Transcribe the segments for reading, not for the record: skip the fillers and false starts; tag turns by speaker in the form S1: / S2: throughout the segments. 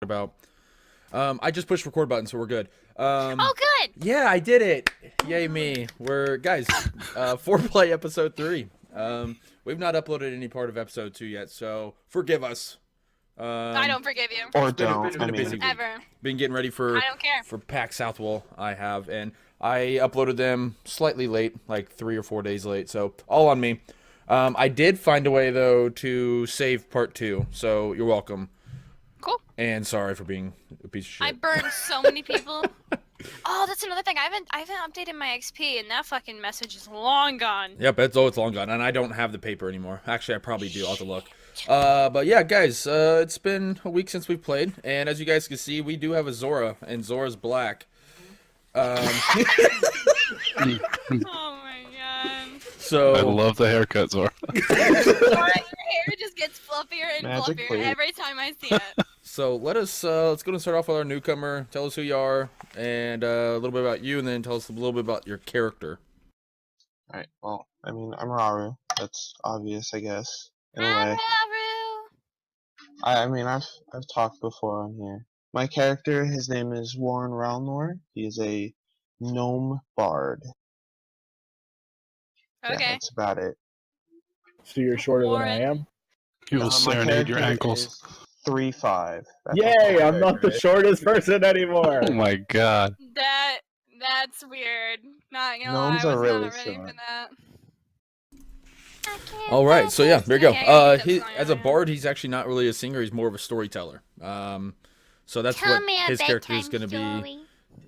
S1: about. I just pushed record button, so we're good.
S2: Oh, good.
S1: Yeah, I did it. Yay me. We're guys. FourPlay episode 3. We've not uploaded any part of episode 2 yet, so forgive us.
S2: I don't forgive you.
S3: Or
S1: It's been
S3: don't.
S1: a busy week.
S2: Ever.
S1: Been getting ready for
S2: I don't care.
S1: for PAX Southwell. I have, and I uploaded them slightly late, like 3 or 4 days late. So all on me. I did find a way though to save part 2, so you're welcome.
S2: Cool.
S1: And sorry for being a piece of shit.
S2: I burned so many people. Oh, that's another thing. I haven't updated my XP, and that fucking message is long gone.
S1: Yep, it's long gone, and I don't have the paper anymore. Actually, I probably do. I'll have to look. But yeah, guys, it's been a week since we've played, and as you guys can see, we do have a Zora, and Zora's black.
S2: Oh my god.
S1: So
S4: I love the haircut, Zora.
S2: Your hair just gets fluffier and
S3: Magically.
S2: fluffier every time I see it.
S1: So let's go and start off with our newcomer. Tell us who you are, and a little bit about you, and then tell us a little bit about your character.
S3: Alright, well, I mean, I'm Raru. That's obvious, I guess. In a way.
S2: Aru.
S3: I mean, I've talked before on here. My character, his name is Warren Ralnor. He is a gnome bard. Yeah,
S2: Okay.
S3: that's about it.
S5: So you're shorter than I
S2: Warren.
S5: am?
S4: He will
S3: My
S4: serenade your
S3: character
S4: ankles.
S3: is 3'5". That's
S5: Yay!
S3: how tall
S5: I'm
S3: my
S5: not the
S3: character is.
S5: shortest person anymore.
S4: Oh my god.
S2: That's weird. Not gonna
S3: Gnomes
S2: lie, I
S3: are
S2: was
S3: really
S2: not ready
S3: short.
S2: for that.
S1: All right, so yeah, there you go.
S2: Okay, I think
S1: He,
S2: that's
S1: as a
S2: fine.
S1: bard, he's actually not really a singer. He's more of a storyteller. So that's what his character is going to be.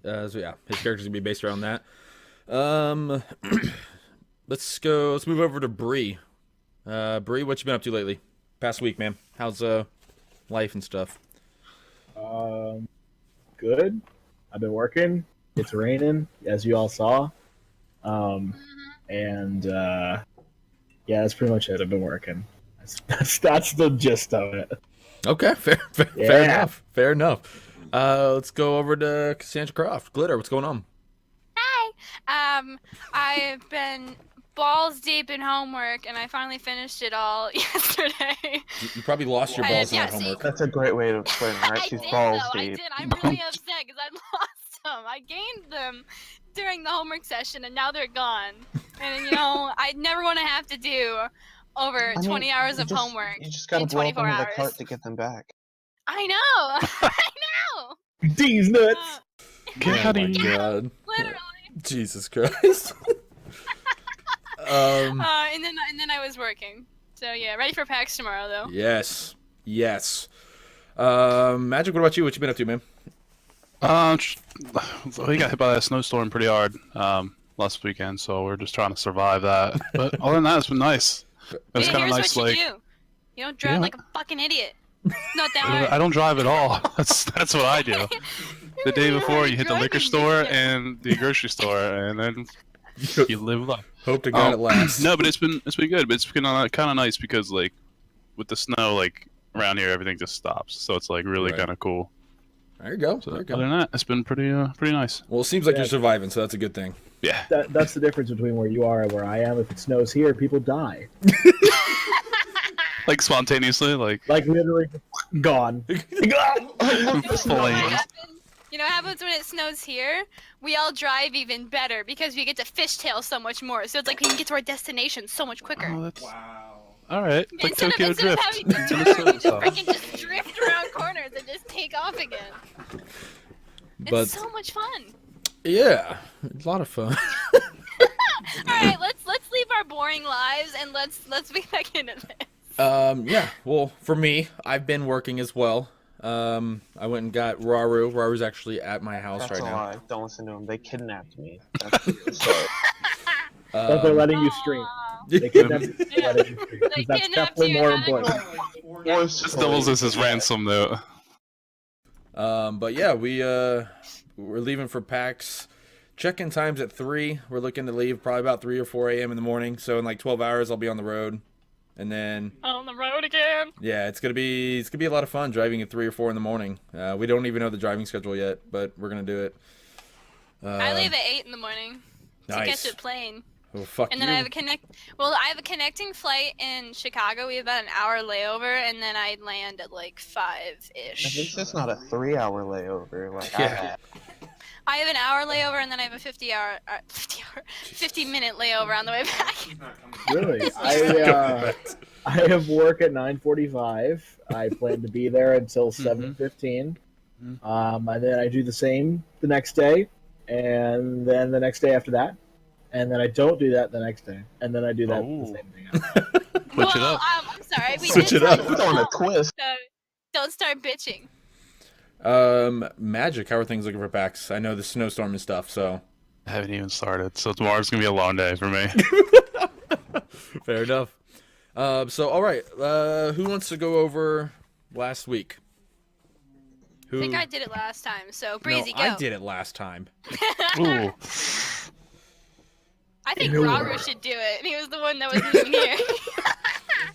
S1: So yeah, his character is going to be based around that. Let's move over to Bree. Bree, what you been up to lately? Past week, man. How's life and stuff?
S5: Good. I've been working. It's raining, as you all saw. And yeah, that's pretty much it. I've been working. That's the gist of it.
S1: Okay, fair
S5: Yeah.
S1: enough. Fair enough. Let's go over to Cassandra Croft. Glitter, what's going on?
S2: Hi. I've been balls deep in homework, and I finally finished it all yesterday.
S1: You probably lost your balls in
S2: yeah,
S1: that
S2: see,
S1: homework.
S3: That's a great way to explain it, right?
S2: I
S3: She's
S2: did,
S3: balls
S2: though. I
S3: deep.
S2: did. I'm really upset because I lost them. I gained them during the homework session, and now they're gone. And you know, I never want to have to do over
S3: I mean,
S2: 20 hours
S3: you
S2: of
S3: just-
S2: homework
S3: You just gotta
S2: in
S3: blow up
S2: 24
S3: into the
S2: hours.
S3: cart to get them back.
S2: I know. I know.
S5: These nuts.
S4: Get
S1: Oh
S4: out
S1: my
S4: of here.
S1: god.
S2: Literally.
S1: Jesus Christ.
S2: And then I was working. So yeah, ready for PAX tomorrow though.
S1: Yes. Magic, what about you? What you been up to, man?
S4: We got hit by a snowstorm pretty hard last weekend, so we're just trying to survive that. But other than that, it's been nice. It's
S2: Hey,
S4: kind of
S2: here's
S4: nice,
S2: what
S4: like
S2: you do. You don't drive
S4: Yeah.
S2: like a fucking idiot. It's not that hard.
S4: I don't drive at all. That's what I do. The day before, you hit the liquor store and the grocery store, and then you live life.
S1: Hope to God it lasts.
S4: No, but it's been good. But it's been kind of nice because like with the snow, like around here, everything just stops. So it's like really
S1: Right.
S4: kind of cool.
S1: There you go.
S4: So
S1: There you
S4: other
S1: go.
S4: than that, it's been pretty nice.
S1: Well, it seems like
S5: Yeah.
S1: you're surviving, so that's a good thing.
S4: Yeah.
S5: That's the difference between where you are and where I am. If it snows here, people die.
S4: Like spontaneously, like
S5: Like literally gone.
S4: flames.
S2: You know what happens when it snows here? We all drive even better because we get to fishtail so much more. So it's like we can get to our destination so much quicker.
S4: Oh, that's all right. Like
S2: Instead
S4: Tokyo
S2: of
S4: Drift.
S2: having to turn, we
S4: Minnesota
S2: just
S4: style.
S2: freaking just drift around corners and just take off again.
S1: But
S2: It's so much fun.
S1: yeah, it's a lot of fun.
S2: All right, let's leave our boring lives and let's be back into this.
S1: Yeah. Well, for me, I've been working as well. I went and got Raru. Raru's actually at my house
S3: That's
S1: right
S3: a
S1: now.
S3: lie. Don't listen to them. They kidnapped me. That's the story.
S5: But they're letting you stream.
S2: Aw.
S5: They kidnapped you. They're
S2: Yeah.
S5: letting you stream.
S2: They
S5: 'Cause that's
S2: kidnapped
S5: definitely
S2: you
S5: more
S2: and-
S5: important.
S4: Just doubles as his ransom though.
S1: But yeah, we're leaving for PAX. Check-in time's at 3. We're looking to leave probably about 3 or 4 a.m. in the morning. So in like 12 hours, I'll be on the road. And then,
S2: On the road again.
S1: yeah, it's gonna be a lot of fun driving at 3 or 4 in the morning. We don't even know the driving schedule yet, but we're gonna do it.
S2: I leave at 8 in the morning to
S1: Nice.
S2: catch a plane.
S1: Oh, fuck
S2: And
S1: you.
S2: then I have a connecting flight in Chicago. We have about an hour layover, and then I land at like
S3: At
S2: 5-ish.
S3: least it's not a 3-hour layover like I
S1: Yeah.
S3: had.
S2: I have an hour layover, and then I have a 50-minute layover on the way back.
S5: Really?
S1: Go
S5: I have work at 9:45. I plan to be there until 7:15. And then I do the same the next day, and then the next day after that, and then I don't do that the next day, and then I do that the same thing.
S4: Switch it up.
S2: I'm sorry. We
S1: Switch
S2: did
S1: it up.
S2: tell you
S3: Throwing a
S2: so,
S3: twist.
S2: so don't start bitching.
S1: Magic, how are things looking for PAX? I know the snowstorm and stuff, so.
S4: I haven't even started, so tomorrow's gonna be a long day for me.
S1: Fair enough. So, all right. Who wants to go over last week? Who?
S2: I think I did it last time, so
S1: No,
S2: Breezy, go.
S1: I did it last time.
S4: Ooh.
S2: I think
S5: Ew.
S2: Raru should do it. He was the one that wasn't even here.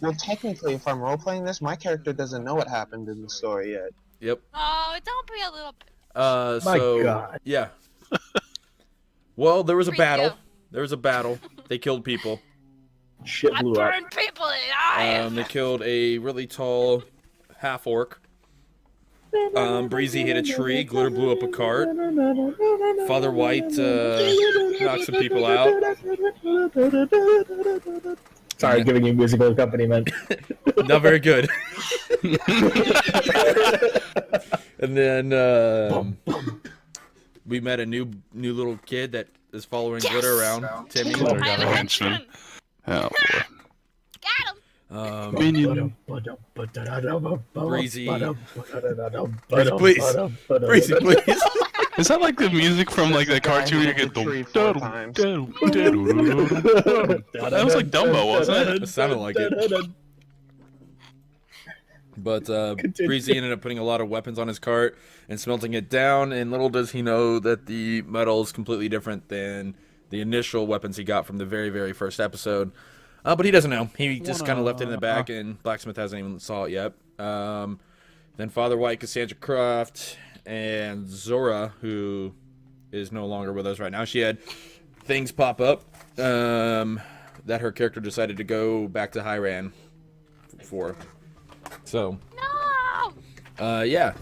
S3: Well, technically, if I'm role-playing this, my character doesn't know what happened in the story yet.
S1: Yep.
S2: Oh, don't be a little.
S5: My
S1: So
S5: God.
S1: yeah. Well, there was a
S2: Breezy,
S1: battle.
S2: go.
S1: There was a battle. They killed people.
S5: Shit
S2: I
S5: blew up.
S2: burned people alive.
S1: They killed a really tall half orc. Breezy hit a tree. Glitter blew up a cart. Father White knocked some people out.
S5: Sorry, giving you musical accompaniment.
S1: Not very good. And then we met a new little kid that is following Glitter around. Timmy.
S4: Glitter
S2: I
S4: got
S2: have
S4: a
S2: a
S4: henchman.
S2: henchman.
S4: Oh boy.
S2: Got him.
S4: Minion.
S1: Breezy.
S5: Breezy,
S1: please. Breezy, please.
S4: Is that like the music from like that cartoon where you get
S3: The tree
S4: dum
S3: 4 times.
S4: That was like Dumbo, wasn't it?
S1: It sounded like it. But Breezy ended up putting a lot of weapons on his cart and smelting it down, and little does he know that the metal is completely different than the initial weapons he got from the very, very first episode. But he doesn't know. He just kind of left it in the back, and Blacksmith hasn't even saw it yet. Then Father White, Cassandra Croft, and Zora, who is no longer with us right now. She had things pop up that her character decided to go back to Hyran for. So,
S2: No.
S1: yeah.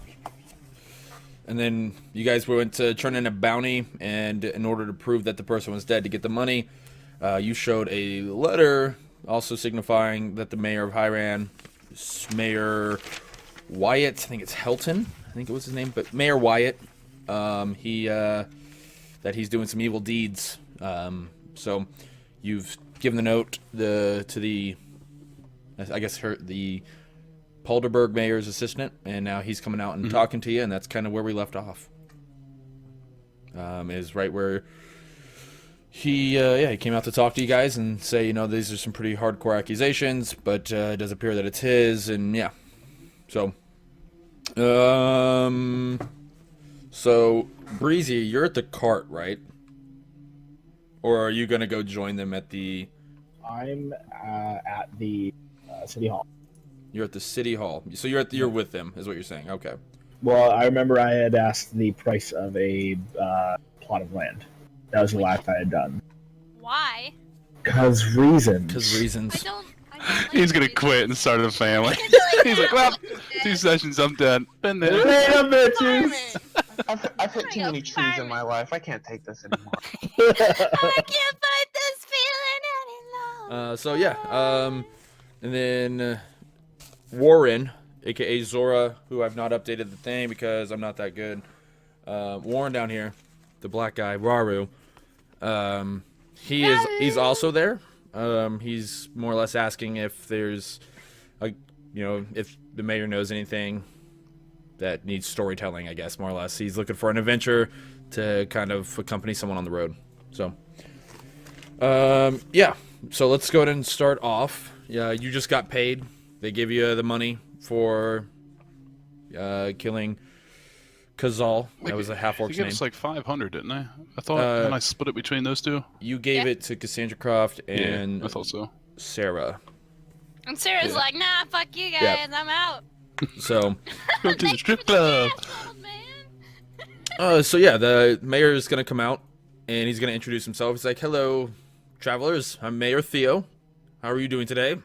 S1: And then you guys went to turn in a bounty, and in order to prove that the person was dead to get the money, you showed a letter also signifying that the mayor of Hyran, Mayor Wyatt, I think it's Helton, I think it was his name, but Mayor Wyatt, that he's doing some evil deeds. So you've given the note the Polderberg mayor's assistant, and now he's coming out and talking to you, and that's kind of where we left off. Is right where he came out to talk to you guys and say, these are some pretty hardcore accusations, but it does appear that it's his, and yeah. So, Breezy, you're at the cart, right? Or are you gonna go join them at the?
S5: I'm at the city hall.
S1: You're at the city hall. So you're with them, is what you're saying? Okay.
S5: Well, I remember I had asked the price of a plot of land. That was the last I had done.
S2: Why?
S5: Because reasons.
S1: Because reasons.
S2: I don't like
S4: He's gonna
S2: Breezy.
S4: quit and start a family. He's like, well, 2 sessions, I'm done. Been there.
S5: Damn, bitches!
S3: I've hit too many trees in my life. I can't take this anymore.
S2: I can't fight this feeling any longer.
S1: So yeah. And then Warren, aka Zora, who I've not updated the thing because I'm not that good. Warren down here, the black guy, Raru. He's also there. He's more or less asking if there's if the mayor knows anything that needs storytelling, I guess, more or less. He's looking for an adventure to kind of accompany someone on the road. So, yeah. So let's go ahead and start off. Yeah, you just got paid. They give you the money for killing Kazal. That was a half-orc's
S4: He gave
S1: name.
S4: us like 500, didn't I? I thought, and I split it between those two.
S1: You gave
S2: Yeah.
S1: it to Cassandra Croft and
S4: I thought so.
S1: Sarah.
S2: And Sarah's
S1: Yeah.
S2: like, nah, fuck you guys,
S1: Yeah.
S2: I'm out.
S1: So,
S4: Go to the
S2: Thanks
S4: strip
S2: for the
S4: club.
S2: cash, old man.
S1: so yeah, the mayor is gonna come out and he's gonna introduce himself. He's like, "Hello, travelers. I'm Mayor Theo. How are you doing today?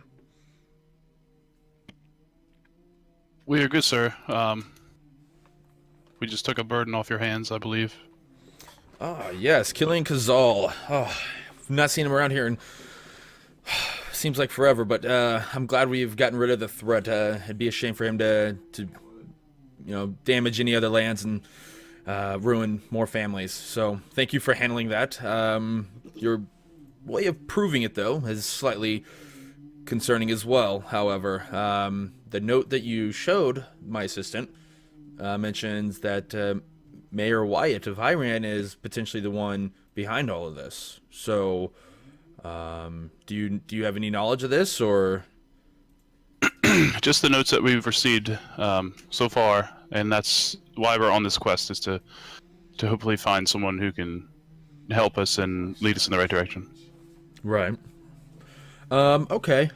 S4: We are good, sir. We just took a burden off your hands, I believe.
S1: Ah, yes, killing Kazal. Oh, I've not seen him around here in seems like forever, but I'm glad we've gotten rid of the threat. It'd be a shame for him to damage any other lands and ruin more families. So thank you for handling that. Your way of proving it, though, is slightly concerning as well. However, the note that you showed my assistant mentions that Mayor Wyatt of Hyran is potentially the one behind all of this. So, do you have any knowledge of this, or
S4: Just the notes that we've received so far, and that's why we're on this quest, is to hopefully find someone who can help us and lead us in the right direction.
S1: right? Okay.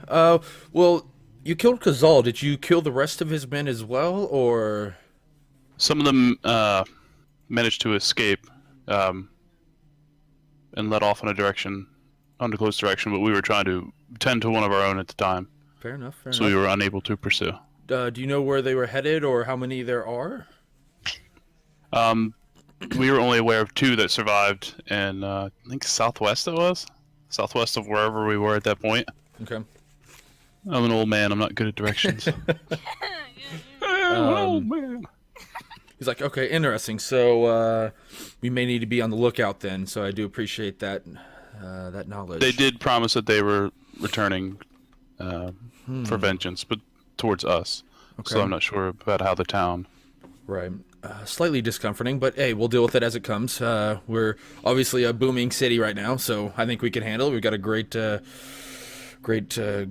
S1: Well, you killed Kazal. Did you kill the rest of his men as well, or?
S4: Some of them managed to escape and let off in a direction, undisclosed direction, but we were trying to tend to one of our own at the time,
S1: Fair enough. Fair
S4: so we
S1: enough.
S4: were unable to pursue.
S1: Do you know where they were headed, or how many there are?
S4: We were only aware of 2 that survived, and I think southwest southwest of wherever we were at that point.
S1: Okay.
S4: I'm an old man. I'm not good at directions. Old man.
S1: He's like, okay, interesting. So we may need to be on the lookout then. So I do appreciate that that knowledge.
S4: They did promise that they were returning for vengeance, but towards us. So
S1: Okay.
S4: I'm not sure about how the town.
S1: Right. Slightly discomforting, but hey, we'll deal with it as it comes. We're obviously a booming city right now, so I think we can handle it. We've got a great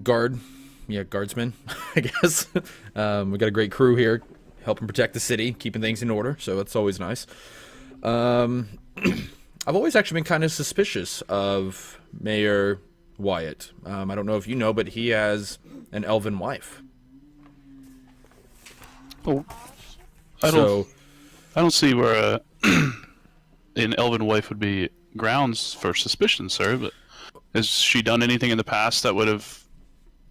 S1: guardsmen, I guess. We've got a great crew here helping protect the city, keeping things in order, so that's always nice. I've always actually been kind of suspicious of Mayor Wyatt. I don't know if you know, but he has an elven wife.
S4: Oh,
S1: So
S4: I don't see where an elven wife would be grounds for suspicion, sir. But has she done anything in the past that would have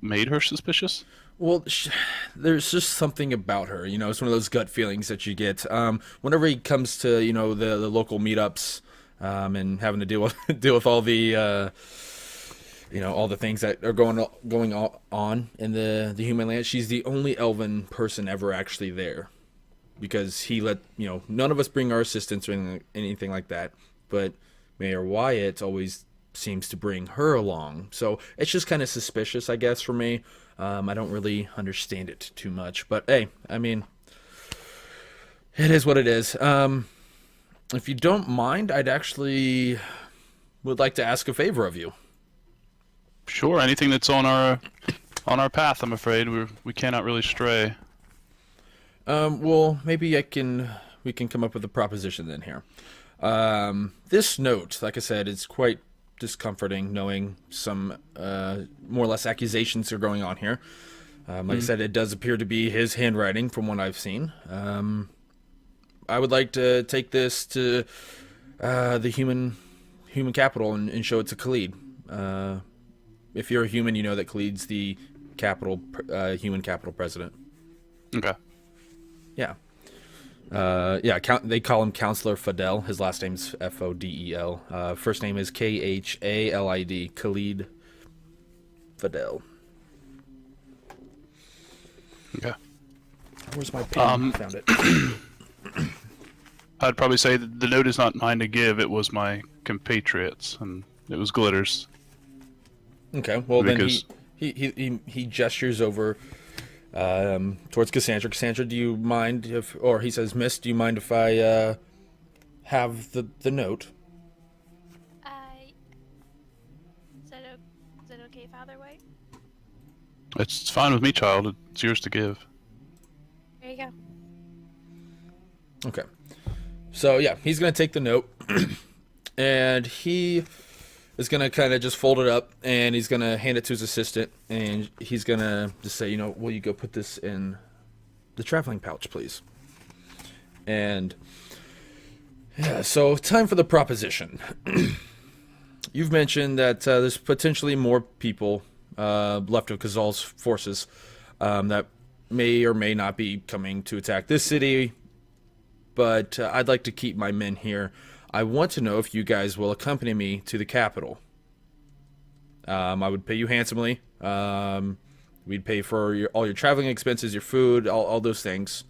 S4: made her suspicious?
S1: Well, there's just something about her, it's one of those gut feelings that you get. Whenever he comes to, the local meetups, and having to deal with all the, all the things that are going on in the human land. She's the only elven person ever actually there, because he let, none of us bring our assistants or anything like that. But Mayor Wyatt always seems to bring her along. So it's just kind of suspicious, I guess, for me. I don't really understand it too much, but hey, I mean, it is what it is. If you don't mind, I'd actually would like to ask a favor of you.
S4: Sure. Anything that's on our path, I'm afraid we cannot really stray.
S1: Well, maybe we can come up with a proposition then here. This note, like I said, is quite discomforting, knowing some more or less accusations are going on here. Like I said, it does appear to be his handwriting from what I've seen. I would like to take this to the human capital and show it to Khalid. If you're a human, you know that Khalid's the human capital president.
S4: Okay.
S1: Yeah. They call him Counselor Fidel. His last name's Fodel. First name is Khalid. Khalid Fidel.
S4: Okay.
S1: Where's my pen? Found it.
S4: I'd probably say that the note is not mine to give. It was my compatriots, and it was Glitter's.
S1: Okay. Well,
S4: Because-
S1: then he gestures over towards Cassandra. Cassandra, do you mind or he says, Miss, do you mind if I have the note?
S2: Is that okay, Father White?
S4: It's fine with me, child. It's yours to give.
S2: There you go.
S1: Okay. So, yeah, he's going to take the note, and he is going to kind of just fold it up, and he's going to hand it to his assistant, and he's going to just say, will you go put this in the traveling pouch, please? And, yeah, so time for the proposition. you've mentioned that there's potentially more people left of Kazal's forces that may or may not be coming to attack this city, but I'd like to keep my men here. I want to know if you guys will accompany me to the capital. I would pay you handsomely. We'd pay for all your traveling expenses, your food, all those things,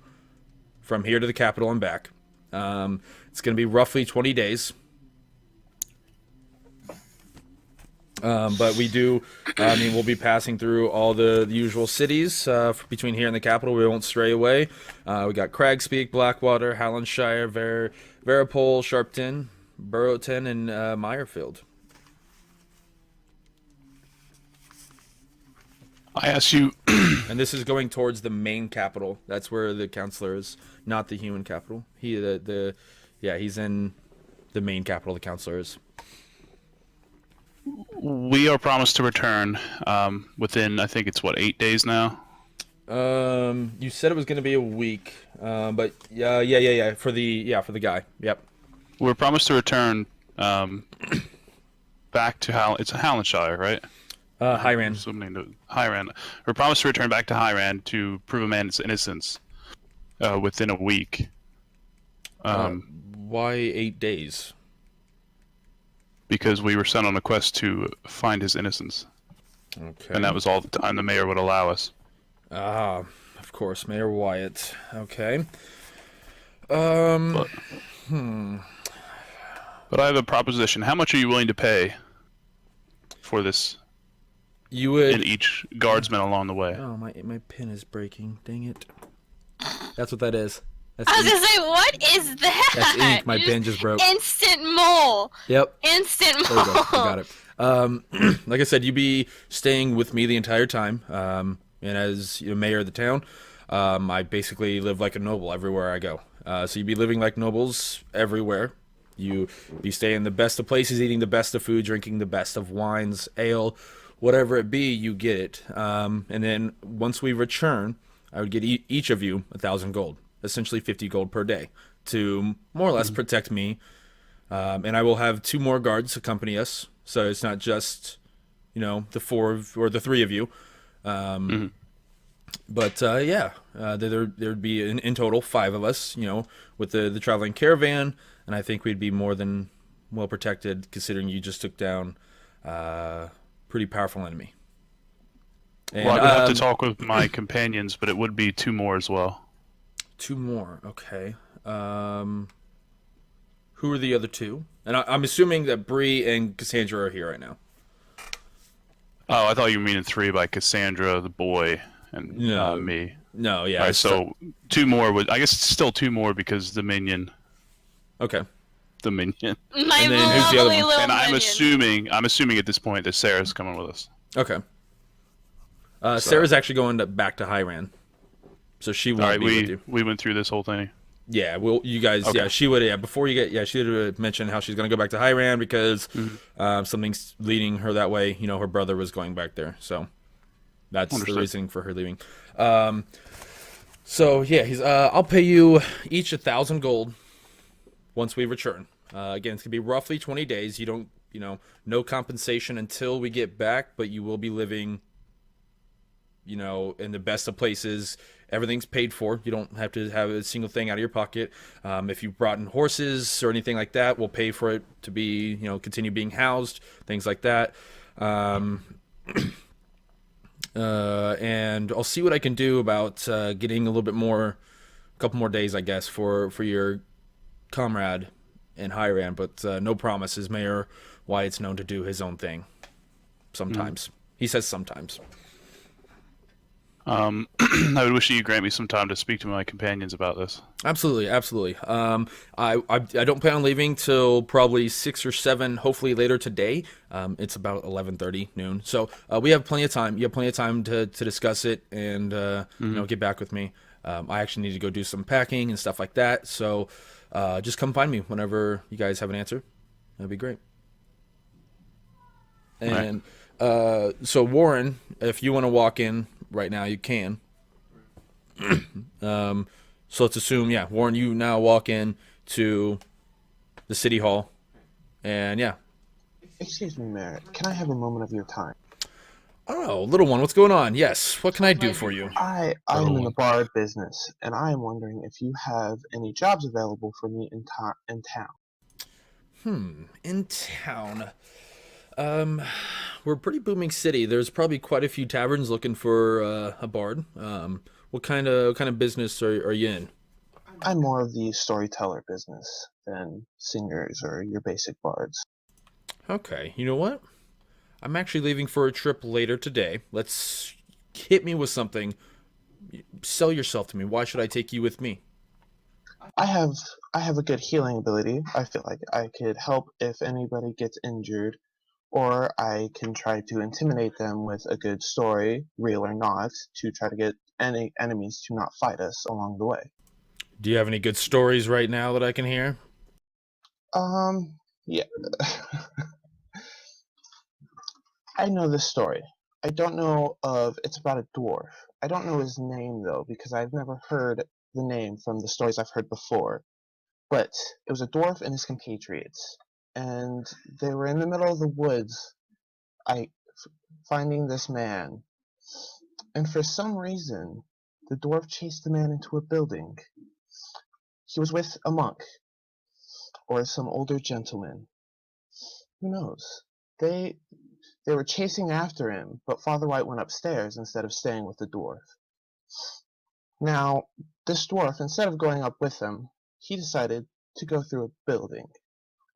S1: from here to the capital and back. It's going to be roughly 20 days. But we do, we'll be passing through all the usual cities between here and the capital. We won't stray away. We got Cragspeak, Blackwater, Hallandshire, Veripole, Sharpton, Burrowton, and Meyerfield.
S4: I asked you.
S1: And this is going towards the main capital. That's where the counselor is, not the human capital. He's in the main capital. The counselor is.
S4: We are promised to return within, I think it's 8 days now.
S1: You said it was going to be a week, but yeah, for the guy. Yep.
S4: We're promised to return back to it's Hallandshire, right?
S1: Hiran.
S4: Hiran. We're promised to return back to Hiran to prove a man's innocence within a week.
S1: Why 8 days?
S4: Because we were sent on a quest to find his innocence.
S1: Okay.
S4: And that was all the time the mayor would allow us.
S1: Ah, of course, Mayor Wyatt. Okay.
S4: But I have a proposition. How much are you willing to pay for this?
S1: You would.
S4: And each guardsman along the way.
S1: Oh, my pin is breaking. Dang it. That's what that is. That's
S2: I was
S1: ink.
S2: gonna say, what is that?
S1: That's ink. My pen just broke.
S2: Instant mole.
S1: Yep.
S2: Instant
S1: There
S2: mole.
S1: we go. I got it. Like I said, you'd be staying with me the entire time. And as mayor of the town, I basically live like a noble everywhere I go. So you'd be living like nobles everywhere. You be staying in the best of places, eating the best of food, drinking the best of wines, ale, whatever it be, you get it. And then once we return, I would get each of you 1,000 gold, essentially 50 gold per day, to more or less protect me. And I will have 2 more guards accompany us, so it's not just, the 4 or the 3 of you. But there'd be in total 5 of us, with the traveling caravan, and I think we'd be more than well protected, considering you just took down pretty powerful enemy. And,
S4: well, I would have to talk with my companions, but it would be 2 more as well.
S1: 2 more, okay. Who are the other 2? And I'm assuming that Bree and Cassandra are here right now.
S4: Oh, I thought you were meaning 3 by Cassandra, the boy, and me.
S1: No, yeah.
S4: All right, so 2 more would. I guess it's still 2 more because the minion.
S1: Okay.
S4: The minion.
S2: My
S1: And then who's the other
S2: lovely
S1: one?
S2: little
S4: And I'm
S2: minion.
S4: assuming at this point that Sarah's coming with us.
S1: Okay. Sarah's actually going back to Hiran, so she won't
S4: All right,
S1: be with you.
S4: we went through this whole thing.
S1: Yeah, well, you guys,
S4: Okay.
S1: she would, before you get, she would mention how she's going to go back to Hiran because something's leading her that way. Her brother was going back there, so that's
S4: Understood.
S1: the reason for her leaving. So yeah, I'll pay you each 1,000 gold once we return. Again, it's gonna be roughly 20 days. You don't, no compensation until we get back, but you will be living, in the best of places. Everything's paid for. You don't have to have a single thing out of your pocket. If you brought in horses or anything like that, we'll pay for it to be, continue being housed, things like that. And I'll see what I can do about getting a little bit more, a couple more days, I guess, for your comrade in Hiran. But no promises. Mayor Wyatt's known to do his own thing. Sometimes. He says sometimes.
S4: I would wish that you grant me some time to speak to my companions about this.
S1: Absolutely. I don't plan on leaving till probably 6 or 7, hopefully later today. It's about 11:30 noon, so we have plenty of time. You have plenty of time to discuss it and get back with me. I actually need to go do some packing and stuff like that, so just come find me whenever you guys have an answer. That'd be great. And so Warren, if you want to walk in right now, you can. So let's assume, Warren, you now walk in to the city hall, and
S3: Excuse me, Mayor. Can I have a moment of your time?
S1: Oh, little one, what's going on? Yes, what can I do for you?
S3: I
S4: Little
S3: am in the
S4: one.
S3: bar business, and I am wondering if you have any jobs available for me in town.
S1: In town. Um, we're a pretty booming city. There's probably quite a few taverns looking for a bard. What kind of business are you in?
S3: I'm more of the storyteller business than singers or your basic bards.
S1: Okay, you know what? I'm actually leaving for a trip later today. Let's hit me with something. Sell yourself to me. Why should I take you with me?
S3: I have I have a good healing ability. I feel like I could help if anybody gets injured, or I can try to intimidate them with a good story, real or not, to try to get any enemies to not fight us along the way.
S1: Do you have any good stories right now that I can hear?
S3: Yeah. I know this story. I don't know of. It's about a dwarf. I don't know his name though because I've never heard the name from the stories I've heard before. But it was a dwarf and his compatriots, and they were in the middle of the woods. I finding this man, and for some reason, the dwarf chased the man into a building. He was with a monk or some older gentleman. Who knows? They they were chasing after him, but Father White went upstairs instead of staying with the dwarf. Now, this dwarf, instead of going up with them, he decided to go through a building,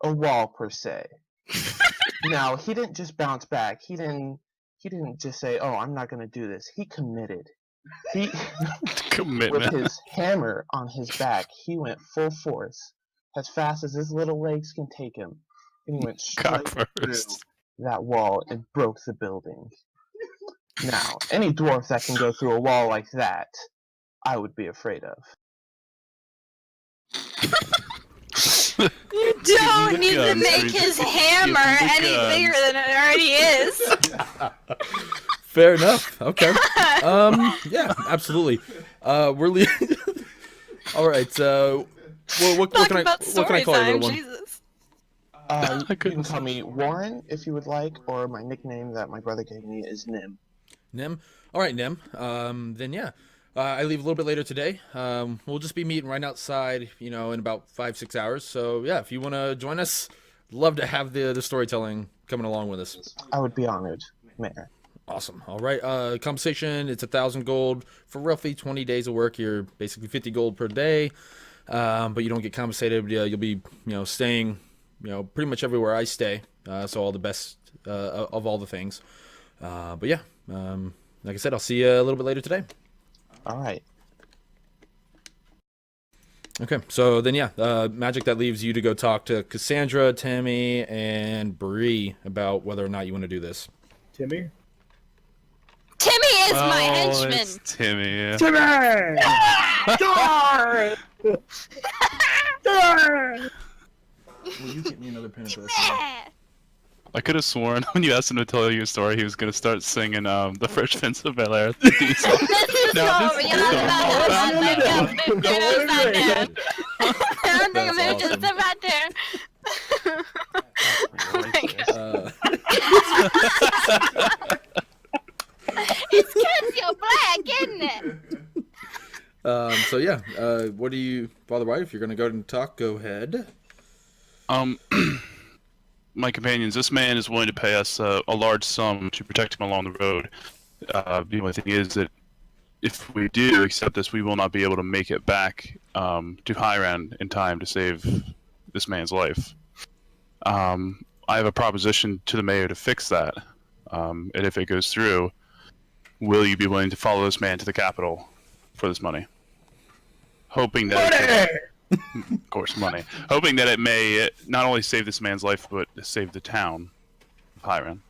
S3: a wall per se. Now, he didn't just bounce back. He didn't just say, "Oh, I'm not going to do this." He committed. He with
S4: Commitment.
S3: his hammer on his back, he went full force, as fast as his little legs can take him, and he went
S4: Cock
S3: straight through
S4: first.
S3: that wall and broke the building. Now, any dwarf that can go through a wall like that, I would be afraid of.
S2: You don't
S4: the
S2: need to
S4: guns,
S2: make
S4: Reese.
S2: his
S4: Give
S2: hammer
S4: him the
S2: any
S4: guns.
S2: bigger than it already is.
S1: Fair enough. Okay. Yeah, absolutely. We're leaving. All right. Well, what
S2: Talk
S1: can I
S2: about
S1: what can I
S2: story
S1: call you,
S2: time,
S1: little one?
S2: Jesus.
S3: You can
S4: goodness.
S3: call me Warren if you would like, or my nickname that my brother gave me is Nim.
S1: Nim. All right, Nim. Then yeah. I leave a little bit later today. We'll just be meeting right outside, in about 5-6 hours. So yeah, if you want to join us, love to have the storytelling coming along with us.
S3: I would be honored, Mayor.
S1: Awesome. All right. Compensation, it's 1,000 gold for roughly 20 days of work. You're basically 50 gold per day, but you don't get compensated. Yeah, you'll be, staying, pretty much everywhere I stay. So all the best of all the things. But yeah, like I said, I'll see you a little bit later today.
S3: All right.
S1: Okay. So then, yeah, magic that leaves you to go talk to Cassandra, Tammy, and Bree about whether or not you want to do this.
S5: Timmy?
S2: Timmy is my
S4: Oh,
S2: henchman.
S4: it's Timmy. Yeah.
S5: Timmy! Darn! Darn!
S1: Will you get me another pen and
S2: Yeah.
S4: I could have sworn when you asked him to tell you a story, he was gonna start singing The Fresh Prince of Bel Air.
S2: This is the story
S4: this
S2: of
S5: is
S2: the
S5: the
S2: man. I don't think I'm
S1: That's
S2: just
S1: awesome.
S2: about there. Oh my God. It's 'cause you're black, isn't it?
S1: So yeah, what do you, Father White? If you're gonna go and talk, go ahead.
S4: My companions, this man is willing to pay us a large sum to protect him along the road. The only thing is that if we do accept this, we will not be able to make it back to Highland in time to save this man's life. I have a proposition to the mayor to fix that, and if it goes through, will you be willing to follow this man to the capital for this money? Hoping that, of course, money. Hoping that it may not only save this man's life, but save the town of Highland.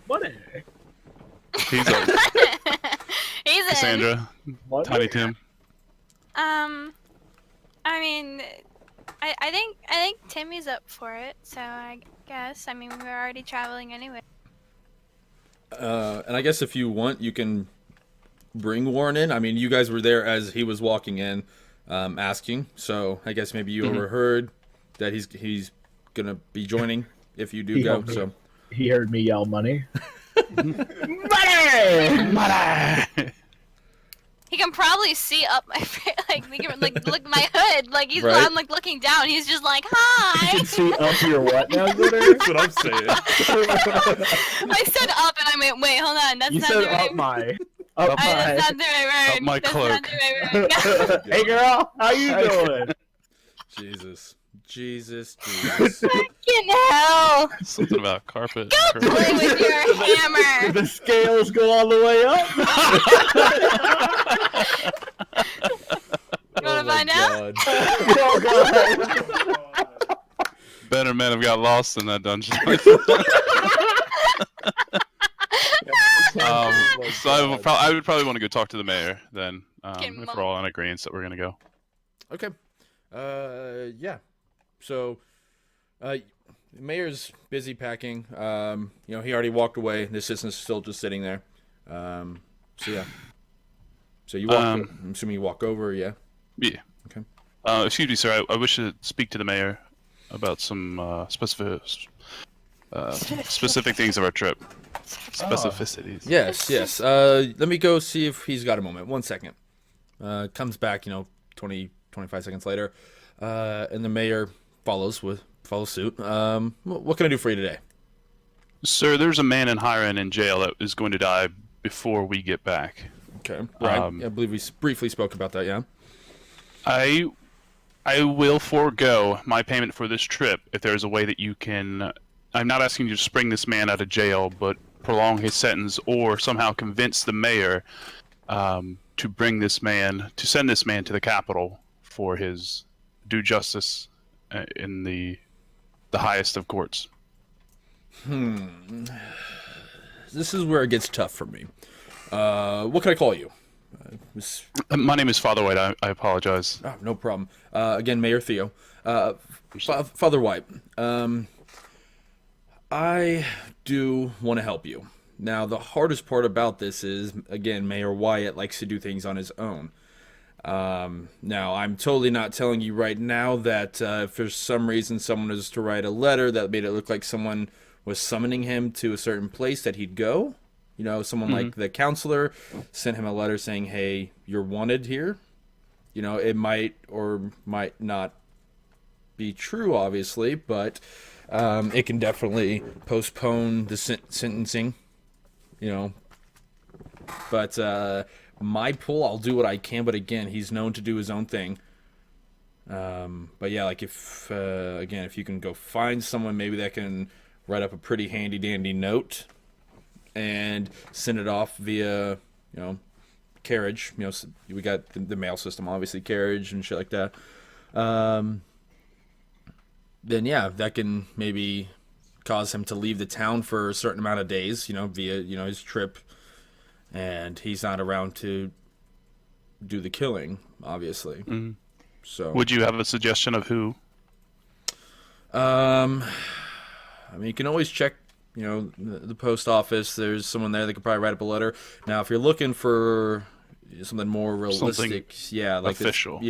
S5: Money!
S4: He's a
S2: He's in.
S4: Cassandra,
S5: Money?
S4: Tiny Tim.
S2: I mean, I think Timmy's up for it, so I guess. I mean, we're already traveling anyway.
S1: And I guess if you want, you can bring Warren in. I mean, you guys were there as he was walking in. asking. So I guess maybe you overheard that he's gonna be joining if you do go. So
S5: He heard me yell money.
S3: Money!
S2: He can probably see up my like he can look my hood. Like
S1: Right.
S2: I'm like looking down. He's just like,
S5: You
S2: hi.
S5: can see up your what now, Glitter?
S1: that's what I'm saying.
S2: I said up and I went, wait, hold on. That's
S5: You
S2: not
S5: said
S2: the right.
S5: up my. Up
S2: That's
S5: my.
S2: not the right word.
S4: Up my
S2: That's
S4: cloak.
S2: not the right word.
S5: Hey girl, how you doing?
S1: Jesus.
S2: Fucking hell.
S4: Something about carpet.
S2: Go play with your hammer.
S5: The scales go all the way up.
S2: You want to find out?
S5: Oh god.
S4: Better men have got lost in that dungeon. So I would probably want to go talk to the mayor then, if we're all in agreement that we're gonna go.
S1: Okay. Yeah. So, the mayor's busy packing. He already walked away. The assistant's still just sitting there. So yeah. So you walk. I'm assuming you walk over. Yeah.
S4: Yeah.
S1: Okay.
S4: Excuse me, sir. I wish to speak to the mayor about some specific things of our trip. Specificities.
S1: Yes. Let me go see if he's got a moment. 1 second. Comes back. 20, 25 seconds later, and the mayor follows suit. What can I do for you today?
S4: Sir, there's a man in Hiren in jail that is going to die before we get back.
S1: Okay. Right. I believe we briefly spoke about that. Yeah.
S4: I will forego my payment for this trip if there's a way that you can. I'm not asking you to spring this man out of jail, but prolong his sentence or somehow convince the mayor to send this man to the capital for his due justice in the highest of courts.
S1: This is where it gets tough for me. What can I call you?
S4: My name is Father White. I apologize.
S1: Oh, no problem. Again, Mayor Theo. Father White. I do want to help you. Now, the hardest part about this is, again, Mayor Wyatt likes to do things on his own. Now, I'm totally not telling you right now that if for some reason someone was to write a letter that made it look like someone was summoning him to a certain place that he'd go. Someone like the counselor sent him a letter saying, hey, you're wanted here. It might or might not be true, obviously, but it can definitely postpone the sentencing. But my pull, I'll do what I can, but again, he's known to do his own thing. But yeah, like if you can go find someone maybe that can write up a pretty handy dandy note and send it off via carriage. We got the mail system, obviously, carriage and shit like that. Then yeah, that can maybe cause him to leave the town for a certain amount of days, via his trip, and he's not around to do the killing, obviously.
S4: Mm-hmm.
S1: So
S4: would you have a suggestion of who?
S1: You can always check the post office. There's someone there that could probably write up a letter. Now if you're looking for something more realistic,
S4: something like official,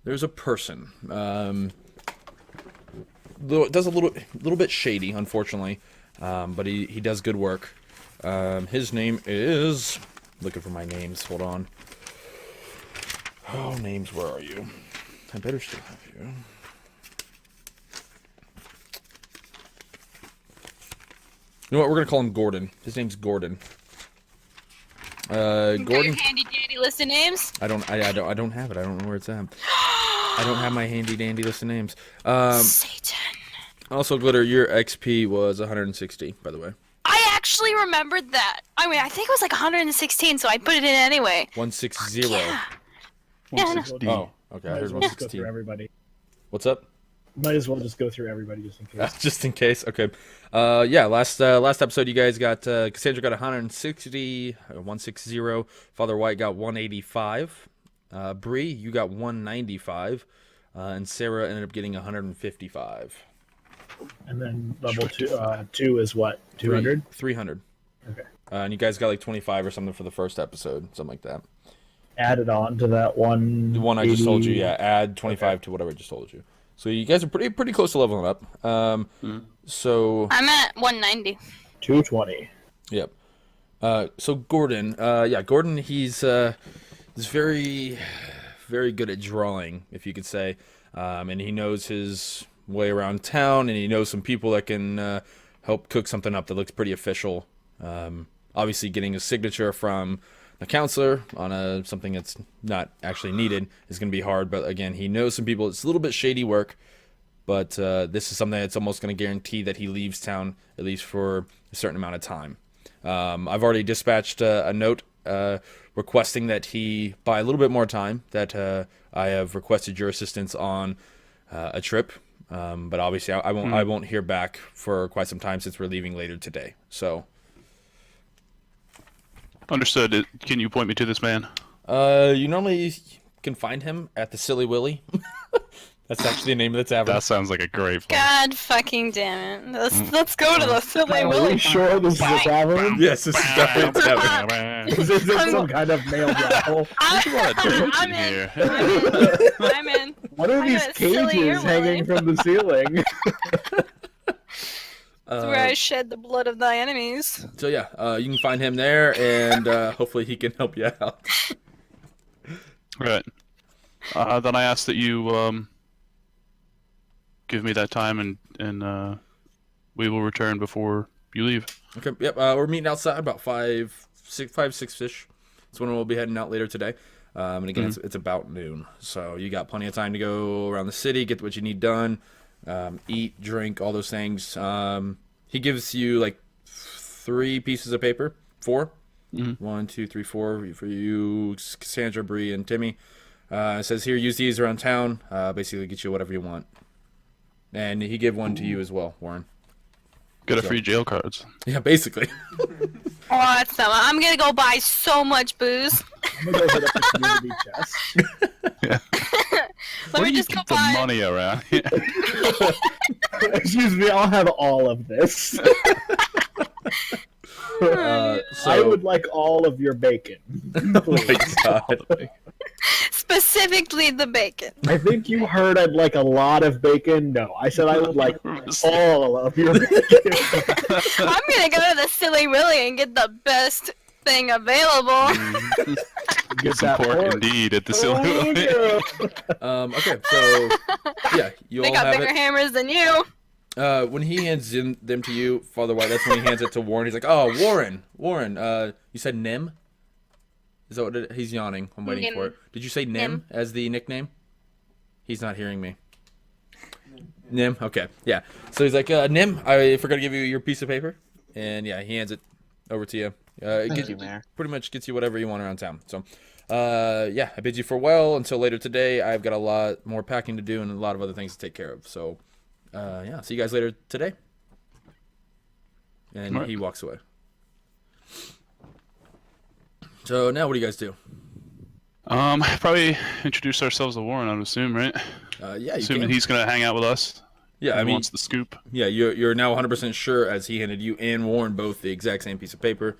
S1: there's a person. Does a little bit shady, unfortunately, but he does good work. His name is, looking for my names. Hold on. Oh, names, where are you? I better still have you. You know what? We're gonna call him Gordon. His name's Gordon.
S2: Got
S1: Gordon.
S2: your handy dandy list of names?
S1: I don't have it. I don't know where it's at. I don't have my handy dandy list of names.
S2: Satan.
S1: Also, Glitter, your XP was 160, by the way.
S2: I actually remembered that. I think it was like 116, so I put it in anyway.
S1: 160.
S2: Yeah. Yeah, no.
S1: Oh, okay. I
S5: Might
S1: heard
S5: as well just go
S1: 116.
S5: through everybody.
S1: What's up?
S5: Might as well just go through everybody just in case.
S1: Just in case. Okay. Yeah. Last episode, you guys got Cassandra got 160. Father White got 185. Bree, you got 195, and Sarah ended up getting 155.
S5: And then level 2 is what? 200?
S1: 300.
S5: Okay.
S1: And you guys got like 25 or something for the first episode, something like that.
S5: added on to that one.
S1: The one I just told you, yeah. Add 25 to whatever I just told you. So you guys are pretty close to leveling up. So
S2: I'm at 190.
S5: 220.
S1: Yep. So Gordon, Gordon, he's very, very good at drawing, if you could say, and he knows his way around town, and he knows some people that can help cook something up that looks pretty official. Obviously, getting a signature from the counselor on something that's not actually needed is going to be hard. But again, he knows some people. It's a little bit shady work, but this is something that's almost going to guarantee that he leaves town at least for a certain amount of time. I've already dispatched a note requesting that he buy a little bit more time, that I have requested your assistance on a trip, but obviously I won't hear back for quite some time since we're leaving later today. So
S4: Understood. Can you point me to this man?
S1: you normally can find him at the Silly Willy. That's actually the name of the tavern.
S4: That sounds like a great place.
S2: God fucking damn it. Let's go to the Silly
S5: Are
S2: Willy.
S5: we sure this is a tavern?
S1: Yes, this is definitely a tavern.
S5: Is this some kind of male brothel?
S2: I'm
S4: here.
S2: in. I'm in.
S5: What are
S2: I
S5: these
S2: got a silly
S5: cages hanging
S2: earwilly.
S5: from the ceiling?
S2: That's where I shed the blood of thy enemies.
S1: So yeah, you can find him there, and hopefully he can help you out.
S4: Right. Then I ask that you give me that time, and we will return before you leave.
S1: Okay. Yep. We're meeting outside about 6-ish. That's when we'll be heading out later today. And again, it's about noon, so you got plenty of time to go around the city, get what you need done, eat, drink, all those things. He gives you like 3 pieces of paper, 4. 1, 2, 3, 4 for you, Cassandra, Bree, and Timmy. It says here, use these around town. Basically, get you whatever you want. And he gave one to you as well, Warren.
S4: Get a free jail cards.
S1: Yeah, basically.
S2: Awesome. I'm gonna go buy so much booze.
S5: I'm gonna go hit up the community chest.
S2: Let me just go
S4: keep the
S2: buy.
S4: money around. Yeah.
S5: Excuse me, I'll have all of this.
S1: So,
S5: I would like all of your bacon.
S1: oh my God.
S2: Specifically the bacon.
S5: I think you heard I'd like a lot of bacon. No, I said I would like all of your bacon.
S2: I'm gonna go to the Silly Willy and get the best thing available.
S4: Get some pork indeed at the Silly Willy.
S1: Okay, so yeah, you
S2: They
S1: all
S2: got
S1: have
S2: bigger
S1: it.
S2: hammers than you.
S1: When he hands them to you, Father White, that's when he hands it to Warren. He's like, "Oh, Warren, you said Nim? Is that what he's yawning? I'm waiting
S2: Nim.
S1: for it. Did you say Nim as the nickname? He's not hearing me. Nim. Okay, yeah. So he's like, Nim, I forgot to give you your piece of paper, and yeah, he hands it over to you.
S3: Thank you, Mayor.
S1: Pretty much gets you whatever you want around town. So, yeah, I bid you farewell until later today. I've got a lot more packing to do and a lot of other things to take care of. So, yeah, see you guys later today. And
S4: All right.
S1: he walks away. So now what do you guys do?
S4: Probably introduce ourselves to Warren, I would assume, right?
S1: Yeah, you
S4: Assuming
S1: can.
S4: he's gonna hang out with us.
S1: Yeah, I
S4: He
S1: mean,
S4: wants the scoop.
S1: yeah, you're now 100% sure, as he handed you and Warren both the exact same piece of paper.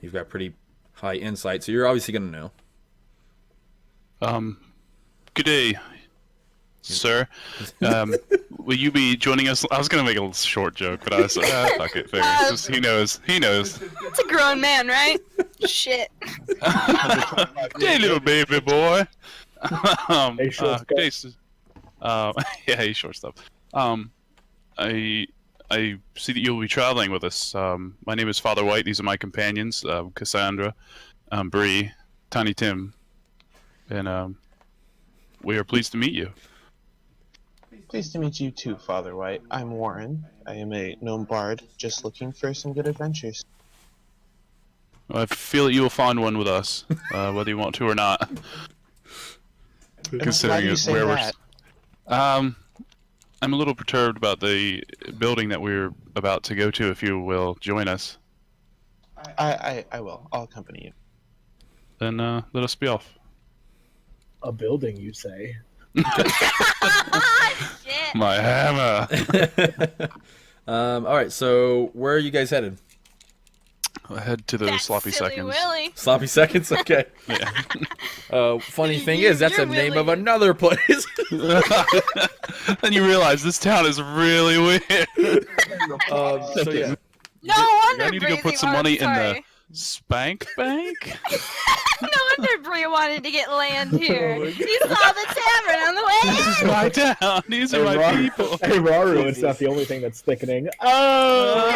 S1: You've got pretty high insight, so you're obviously going to know.
S4: Good day, sir. Will you be joining us? I was gonna make a little short joke, but I was fuck it. Figure. It's just, he knows. He knows.
S2: It's a grown man, right? Shit.
S4: Hey, little baby boy.
S5: Hey, short stuff.
S4: okay, yeah, hey, short stuff. I see that you'll be traveling with us. My name is Father White. These are my companions, Cassandra, Bree, Tiny Tim, and we are pleased to meet you.
S3: Pleased to meet you too, Father White. I'm Warren. I am a gnome bard, just looking for some good adventures.
S4: I feel that you will find one with us, whether you want to or not.
S3: Why
S4: Considering
S3: do you say
S4: where
S3: that?
S4: I'm a little perturbed about the building that we're about to go to. If you will join us,
S3: I will. I'll accompany you.
S4: then let us be off.
S5: A building, you say?
S2: Shit.
S4: My hammer.
S1: All right, so where are you guys headed?
S4: head to those
S2: That
S4: sloppy
S2: silly
S4: seconds.
S2: Willy.
S1: Sloppy seconds. Okay.
S4: Yeah.
S1: Funny thing is, that's the
S2: You're
S1: name
S2: really-
S1: of another place.
S4: Then you realize this town is really weird.
S1: So yeah.
S2: No
S4: I
S2: wonder
S4: need to go
S2: Breezy
S4: put some
S2: wanted-
S4: money in the
S2: sorry.
S4: Spank Bank.
S2: No wonder Bree wanted to get land here. He saw the tavern on the way
S4: This is
S2: in.
S4: my town. These are my people.
S5: Hey, Raru, it's not the only thing that's thickening. Oh!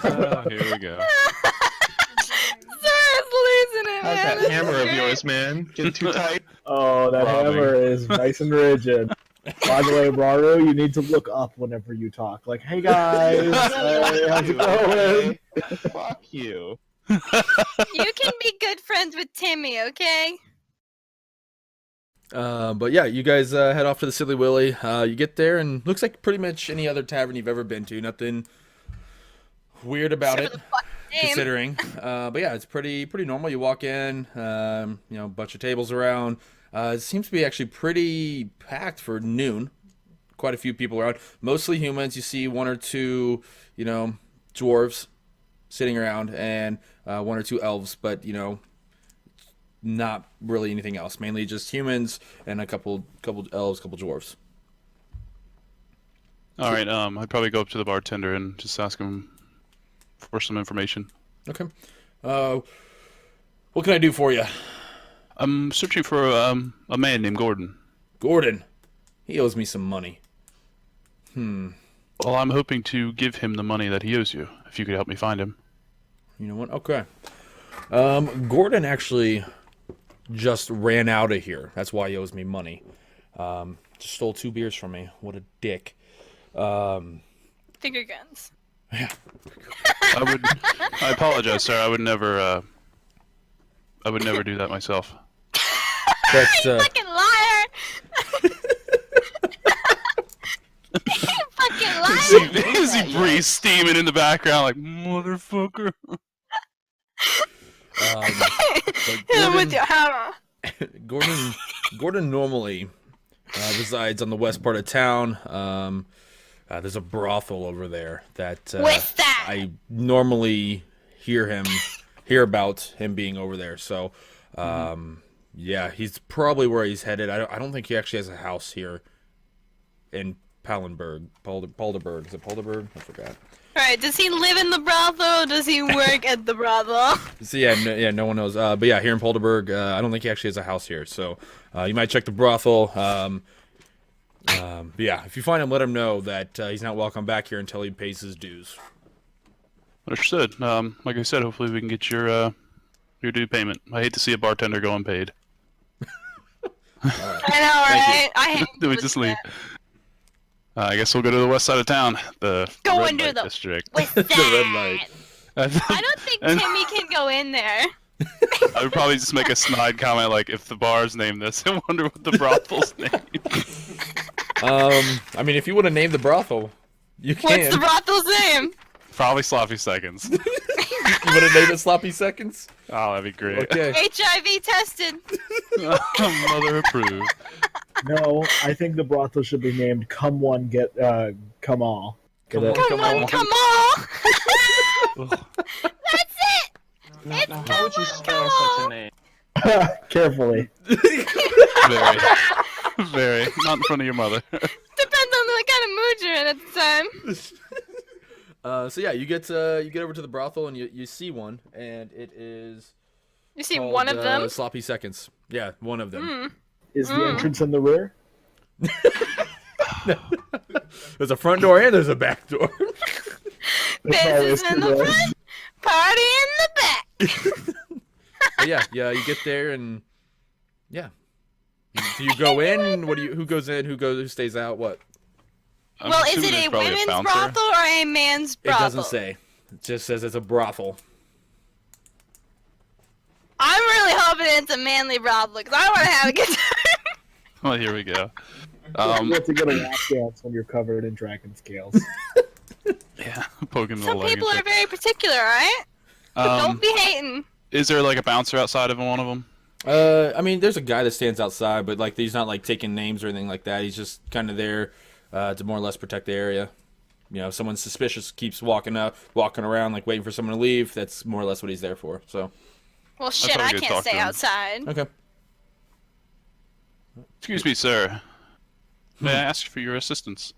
S2: Oh!
S4: Here we go.
S2: Sarah's losing it,
S3: How's
S2: man.
S3: that hammer of yours, man? Getting too tight?
S5: Oh, that
S4: Robbing.
S5: hammer is nice and rigid. By the way, Raru, you need to look up whenever you talk. Like, hey guys, hey, how's it going?
S3: Fuck you.
S2: You can be good friends with Timmy, okay?
S1: But yeah, you guys head off to the Silly Willy. You get there, and looks like pretty much any other tavern you've ever been to. Nothing weird about
S2: Except
S1: it,
S2: for the fucking name.
S1: considering. But yeah, it's pretty normal. You walk in, you know, a bunch of tables around. It seems to be actually pretty packed for noon. Quite a few people around. Mostly humans. You see one or two, you know, dwarves sitting around, and one or two elves. But you know, not really anything else. Mainly just humans and a couple elves, couple dwarves.
S4: All right. I'd probably go up to the bartender and just ask him for some information.
S1: Okay. What can I do for you?
S4: I'm searching for a man named Gordon.
S1: Gordon. He owes me some money.
S4: Well, I'm hoping to give him the money that he owes you. If you could help me find him.
S1: You know what? Okay. Gordon actually just ran out of here. That's why he owes me money. Just stole 2 beers from me. What a dick.
S2: Finger guns.
S1: Yeah.
S4: I apologize, sir. I would never do that myself.
S1: That's
S2: You fucking liar! You fucking liar!
S4: You see Bree steaming in the background like, motherfucker.
S1: but
S2: Hit him with your hammer.
S1: Gordon normally resides on the west part of town. There's a brothel over there that
S2: What's that?
S1: I normally hear about him being over there. So, yeah, he's probably where he's headed. I don't think he actually has a house here in Pallenberg. Polderberg. Is it Polderberg? I forgot.
S2: Alright, does he live in the brothel or does he work at the brothel?
S1: So yeah, no one knows. But yeah, here in Polderberg, I don't think he actually has a house here. So you might check the brothel. But yeah, if you find him, let him know that he's not welcome back here until he pays his dues.
S4: Understood. Like I said, hopefully we can get your due payment. I hate to see a bartender go unpaid.
S2: I know, right? I hate
S4: Do we
S2: doing
S4: just leave?
S2: that.
S4: I guess we'll go to the west side of town, the
S2: Go
S4: red
S2: into
S4: light
S2: the-
S4: district.
S2: What's
S1: The red
S2: that?
S1: light.
S2: I don't think
S4: And-
S2: Timmy can go in there.
S4: I would probably just make a snide comment like, if the bar's named this, I wonder what the brothel's name.
S1: I mean, if you want to name the brothel, you can.
S2: What's the brothel's name?
S4: Probably Sloppy Seconds.
S1: You want to name it Sloppy Seconds?
S4: Oh, that'd be great.
S1: Okay.
S2: HIV tested.
S4: Mother approved.
S5: No, I think the brothel should be named Come One, Come All. Get it?
S2: Come on, come on. That's it.
S3: Now, how would you spell such a name?
S5: Carefully.
S4: Very. Very. Not in front of your mother.
S2: Depends on what kind of mood you're in at the time.
S1: So yeah, you get over to the brothel and you see one, and it is
S2: You see
S1: called,
S2: one of them?
S1: Sloppy Seconds. Yeah, one of them.
S5: Is the entrance in the rear?
S1: There's a front door and there's a back door.
S2: Business in the front, party in the back.
S1: But yeah, you get there and yeah. Do you go in? Who goes in? Who stays out? What?
S4: I'm
S2: Well, is
S4: assuming
S2: it
S4: there's
S2: a
S4: probably
S2: women's
S4: bouncer.
S2: brothel or a man's brothel?
S1: It doesn't say. It just says it's a brothel.
S2: I'm really hoping it's a manly brothel because I want to have a good time.
S4: Well, here we go.
S5: You have to get a lap dance when you're covered in dragon scales.
S4: Yeah, poking the
S2: Some
S4: leg.
S2: people
S4: and
S2: are very particular, alright?
S4: shit.
S2: Don't be hating.
S4: Is there like a bouncer outside of one of them?
S1: I mean, there's a guy that stands outside, but like he's not like taking names or anything like that. He's just kind of there to more or less protect the area. you know, someone suspicious keeps walking around, like waiting for someone to leave, that's more or less what he's there for. So,
S2: Well, shit,
S4: why we
S2: I
S4: go
S2: can't
S4: talk to
S2: stay
S4: him.
S2: outside.
S1: okay.
S4: Excuse me, sir. May I ask for your assistance?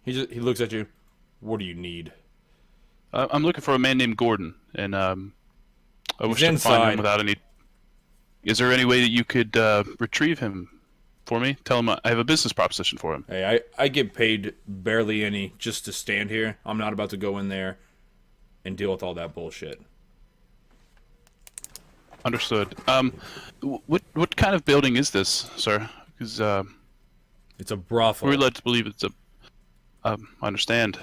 S1: He looks at you. What do you need?
S4: I'm looking for a man named Gordon, and I wish to find
S1: inside.
S4: him without any. Is there any way that you could retrieve him for me? Tell him I have a business proposition for him.
S1: Hey, I get paid barely any just to stand here. I'm not about to go in there and deal with all that bullshit.
S4: Understood. What kind of building is this, sir? Because
S1: It's a brothel.
S4: we're led to believe it's a. I understand.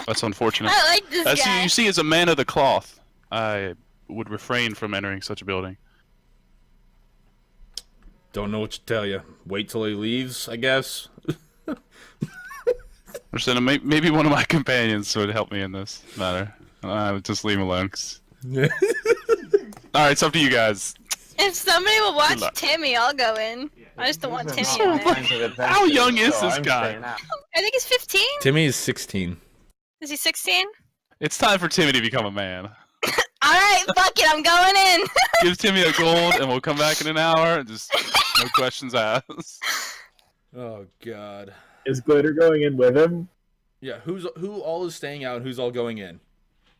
S4: That's unfortunate.
S2: I like this
S4: As
S2: guy.
S4: you see, as a man of the cloth, I would refrain from entering such a building.
S1: Don't know what to tell you. Wait till he leaves, I guess.
S4: Understand? Maybe one of my companions would help me in this matter. I would just leave him alone. All right, it's up to you guys.
S2: If somebody will
S4: Good
S2: watch
S4: luck.
S2: Timmy, I'll go in. I just don't want
S3: These
S2: Timmy
S3: are
S2: in
S3: not
S2: there.
S3: kinds of adventures,
S4: How young is
S3: so
S4: this
S3: I'm
S4: guy?
S3: staying out.
S2: I think he's 15.
S1: Timmy is 16.
S2: Is he 16?
S4: It's time for Timmy to become a man.
S2: Alright, fuck it, I'm going in.
S4: Give Timmy a gold, and we'll come back in an hour. And just no questions asked.
S1: Oh God.
S5: Is Glitter going in with him?
S1: Yeah, who all is staying out and who's all going in?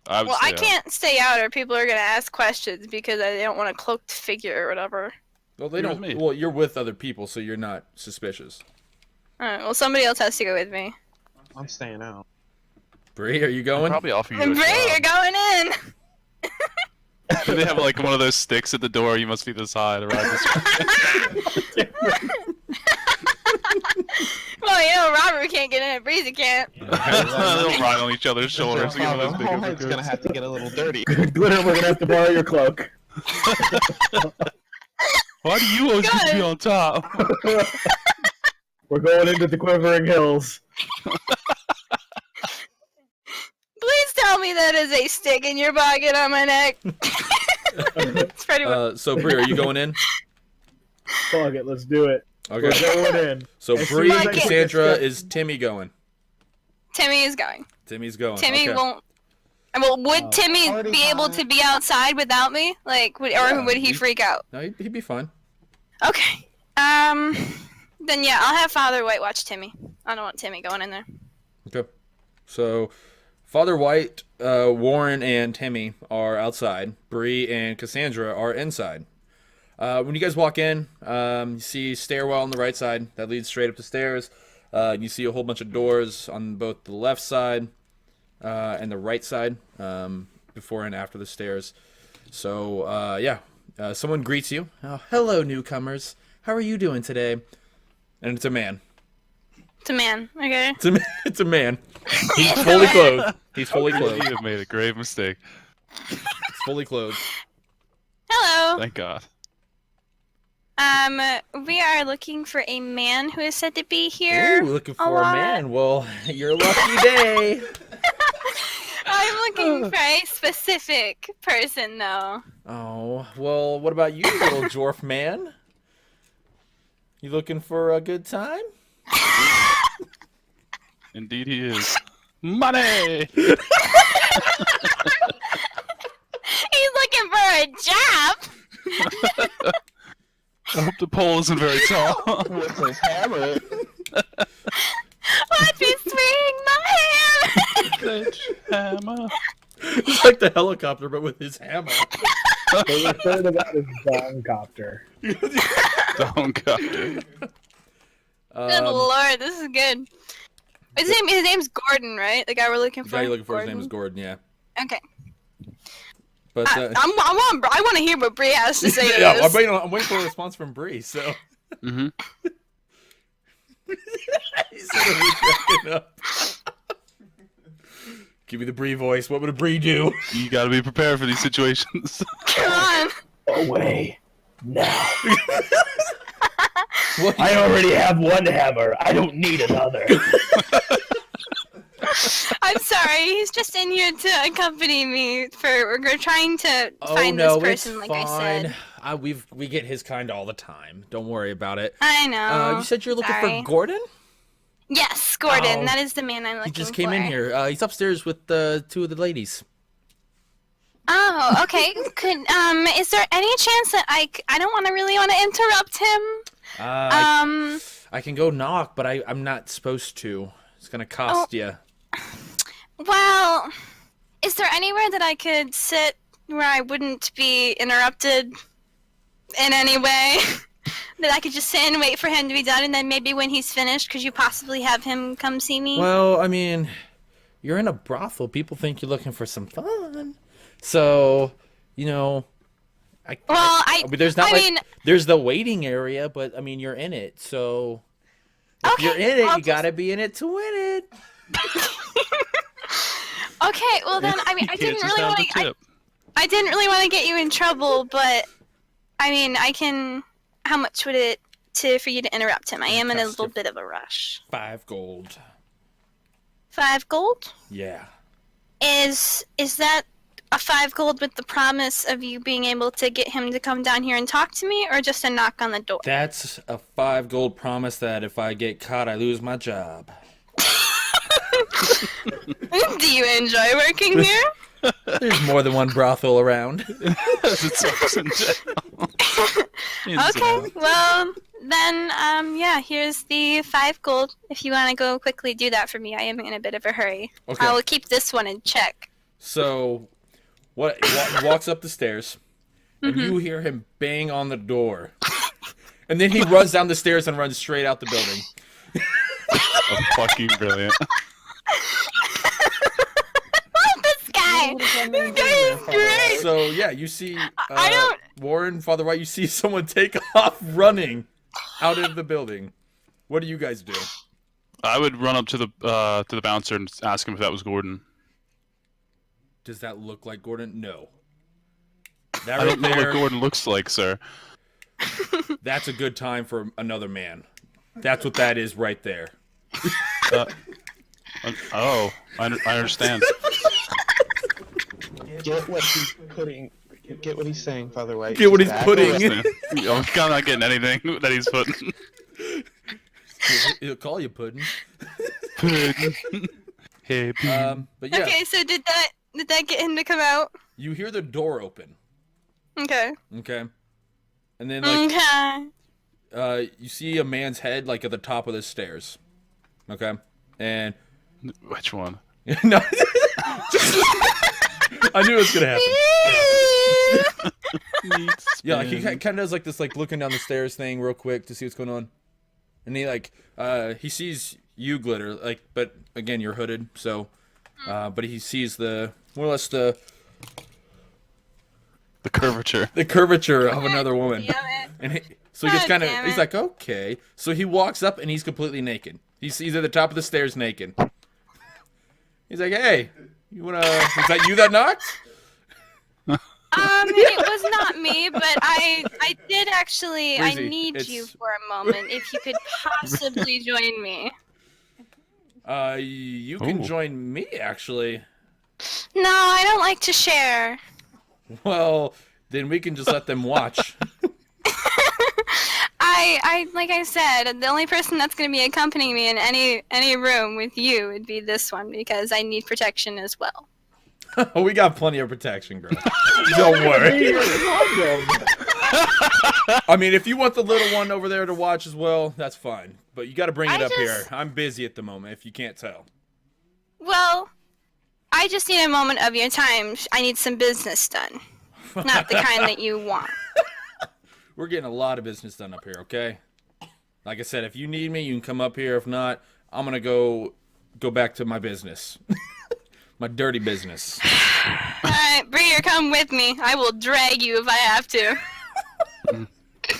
S4: I would
S2: Well,
S4: say,
S2: I can't stay out or people are gonna ask questions because I don't want a cloaked figure or whatever.
S1: Well, they
S4: You're
S1: don't.
S4: with me.
S1: Well, you're with other people, so you're not suspicious.
S2: Alright, well somebody else has to go with me.
S3: I'm staying out.
S1: Bree, are you
S4: I'd
S1: going?
S4: probably offer you a
S2: And Bray,
S4: job.
S2: you're going in!
S4: Do they have like one of those sticks at the door? You must be this high to ride this.
S2: Well, you know, Robert can't get in it, Breezy can't.
S4: They'll ride on each other's shoulders.
S3: So,
S4: Give them those big
S3: it's gonna
S4: overcoats.
S3: have to get a little dirty.
S5: Glitter, we're gonna have to borrow your cloak.
S4: Why do you always get to be on top?
S5: We're going into the Quivering Hills.
S2: Please tell me that is a stick in your pocket on my neck. It's pretty much.
S1: So Bree, are you going in?
S5: Fuck it, let's do it. We're
S1: Okay.
S5: going in.
S1: So
S5: As
S1: Bree,
S5: soon as I get
S1: Cassandra,
S5: this-
S1: is Timmy going?
S2: Timmy is going.
S1: Timmy's going.
S2: Timmy
S1: okay.
S2: won't. Well, would
S5: Oh.
S2: Timmy
S3: Already
S2: be able
S3: fine.
S2: to be outside without me? Like, or
S1: Yeah,
S2: would he
S1: he-
S2: freak out?
S1: No, he'd be fine.
S2: Okay. Then yeah, I'll have Father White watch Timmy. I don't want Timmy going in there.
S1: Okay. So, Father White, Warren, and Timmy are outside. Bree and Cassandra are inside. When you guys walk in, you see a stairwell on the right side that leads straight up the stairs. You see a whole bunch of doors on both the left side and the right side, before and after the stairs. So, someone greets you. Oh, hello, newcomers. How are you doing today? And it's a man.
S2: It's a man. Okay.
S1: It's a man. He's fully clothed. He's fully
S4: You
S1: clothed.
S4: have made a grave mistake.
S1: He's fully clothed.
S2: Hello.
S4: Thank God.
S2: We are looking for a man who is said to be here.
S1: Ooh, looking
S2: a
S1: for a
S2: lot.
S1: man. Well, you're a lucky day.
S2: I'm looking for a specific person, though.
S1: Oh, well, what about you, little dwarf man? You looking for a good time?
S4: Indeed, he is. Money.
S2: He's looking for a job.
S4: I hope the pole isn't very tall.
S3: With his hammer.
S2: Watch me swing my hammer.
S4: Sledgehammer.
S1: It's like the helicopter, but with his hammer.
S5: They refer to that as Dongcopter.
S4: Don't go.
S2: Good
S1: Um,
S2: lord, this is good. His name's Gordon, right? The guy we're looking
S1: the
S2: for.
S1: guy you're looking for, his name is Gordon, yeah.
S2: Okay.
S1: But,
S2: I want to hear what Bree has to say to
S1: yeah,
S2: this.
S1: I'm waiting for a response from Bree, so.
S4: Mm-hmm.
S1: He's sort of cracking up. Give me the Bree voice. What would a Bree do?
S4: You got to be prepared for these situations.
S2: Come on.
S5: Away. Now.
S1: What?
S5: I already have one hammer. I don't need another.
S2: I'm sorry. He's just in here to accompany me. We're trying to
S1: Oh
S2: find
S1: no,
S2: this person,
S1: it's
S2: like
S1: fine.
S2: I said.
S1: We get his kind all the time. Don't worry about it.
S2: I know.
S1: You said you're looking
S2: Sorry.
S1: for Gordon?
S2: Yes, Gordon.
S1: Oh.
S2: That is the man I'm looking
S1: He just
S2: for.
S1: came in here. He's upstairs with two of the ladies.
S2: Oh, okay. Is there any chance that I don't really want to interrupt him?
S1: I can go knock, but I'm not supposed to. It's gonna cost you.
S2: Well, is there anywhere that I could sit where I wouldn't be interrupted in any way? That I could just sit and wait for him to be done, and then maybe when he's finished, could you possibly have him come see me?
S1: Well, I mean, you're in a brothel. People think you're looking for some fun. So, you know, there's there's the waiting area, but I mean, you're in it. So, if you're in it, you gotta be in it to win it.
S2: Okay, well then, I mean, I didn't really want to get you in trouble, but I mean, I can. How much would it for you to interrupt him? I am in a little bit of a rush.
S1: 5 gold.
S2: 5 gold?
S1: Yeah.
S2: Is that a 5 gold with the promise of you being able to get him to come down here and talk to me, or just a knock on the door?
S1: That's a 5 gold promise that if I get caught, I lose my job.
S2: Do you enjoy working here?
S1: There's more than one brothel around.
S2: Okay, well, then, yeah, here's the 5 gold. If you want to go quickly do that for me, I am in a bit of a hurry.
S1: Okay.
S2: I will keep this one in check.
S1: So, he walks up the stairs, and you hear him bang on the door. And then he runs down the stairs and runs straight out the building.
S4: Oh, fucking brilliant.
S2: This guy is great!
S1: So, yeah, you see Warren, Father White, you see someone take off running out of the building. What do you guys do?
S4: I would run up to the bouncer and ask him if that was Gordon.
S1: Does that look like Gordon? No.
S4: I don't know what Gordon looks like, sir.
S1: That's a good time for another man. That's what that is right there.
S4: I understand.
S3: Get what he's putting. Get what he's saying, Father White.
S1: Get what he's
S3: Back
S1: putting.
S3: away.
S4: I'm kind of not getting anything that he's putting.
S1: He'll call you pudding.
S4: Hey,
S1: but yeah,
S2: Okay, so did that get him to come out?
S1: you hear the door open.
S2: Okay.
S1: Okay. And then like
S2: Okay.
S1: you see a man's head like at the top of the stairs. Okay. And
S4: which one?
S1: no, I knew it was gonna happen. Yeah, like he kind of does like this like looking down the stairs thing real quick to see what's going on, and he like he sees you, Glitter, like, but again you're hooded, so but he sees the more or less the curvature of another woman, and so he just kind of he's like, okay, so he walks up and he's completely naked. He's at the top of the stairs naked. He's like, hey, you wanna? Is that you that knocked?
S2: It was not me, but I did actually. I need you for a moment. If you could possibly join me.
S1: You can join me actually.
S2: No, I don't like to share.
S1: Well, then we can just let them watch.
S2: I like I said, the only person that's going to be accompanying me in any room with you would be this one because I need protection as well.
S1: Oh, we got plenty of protection, girl. Don't worry. I mean, if you want the little one over there to watch as well, that's fine. But you got to bring it up here. I'm busy at the moment, if you can't tell.
S2: Well, I just need a moment of your time. I need some business done. Not the kind that you want.
S1: We're getting a lot of business done up here, okay? Like I said, if you need me, you can come up here. If not, I'm going to go back to my business. My dirty business.
S2: Alright, Breer, come with me. I will drag you if I have to.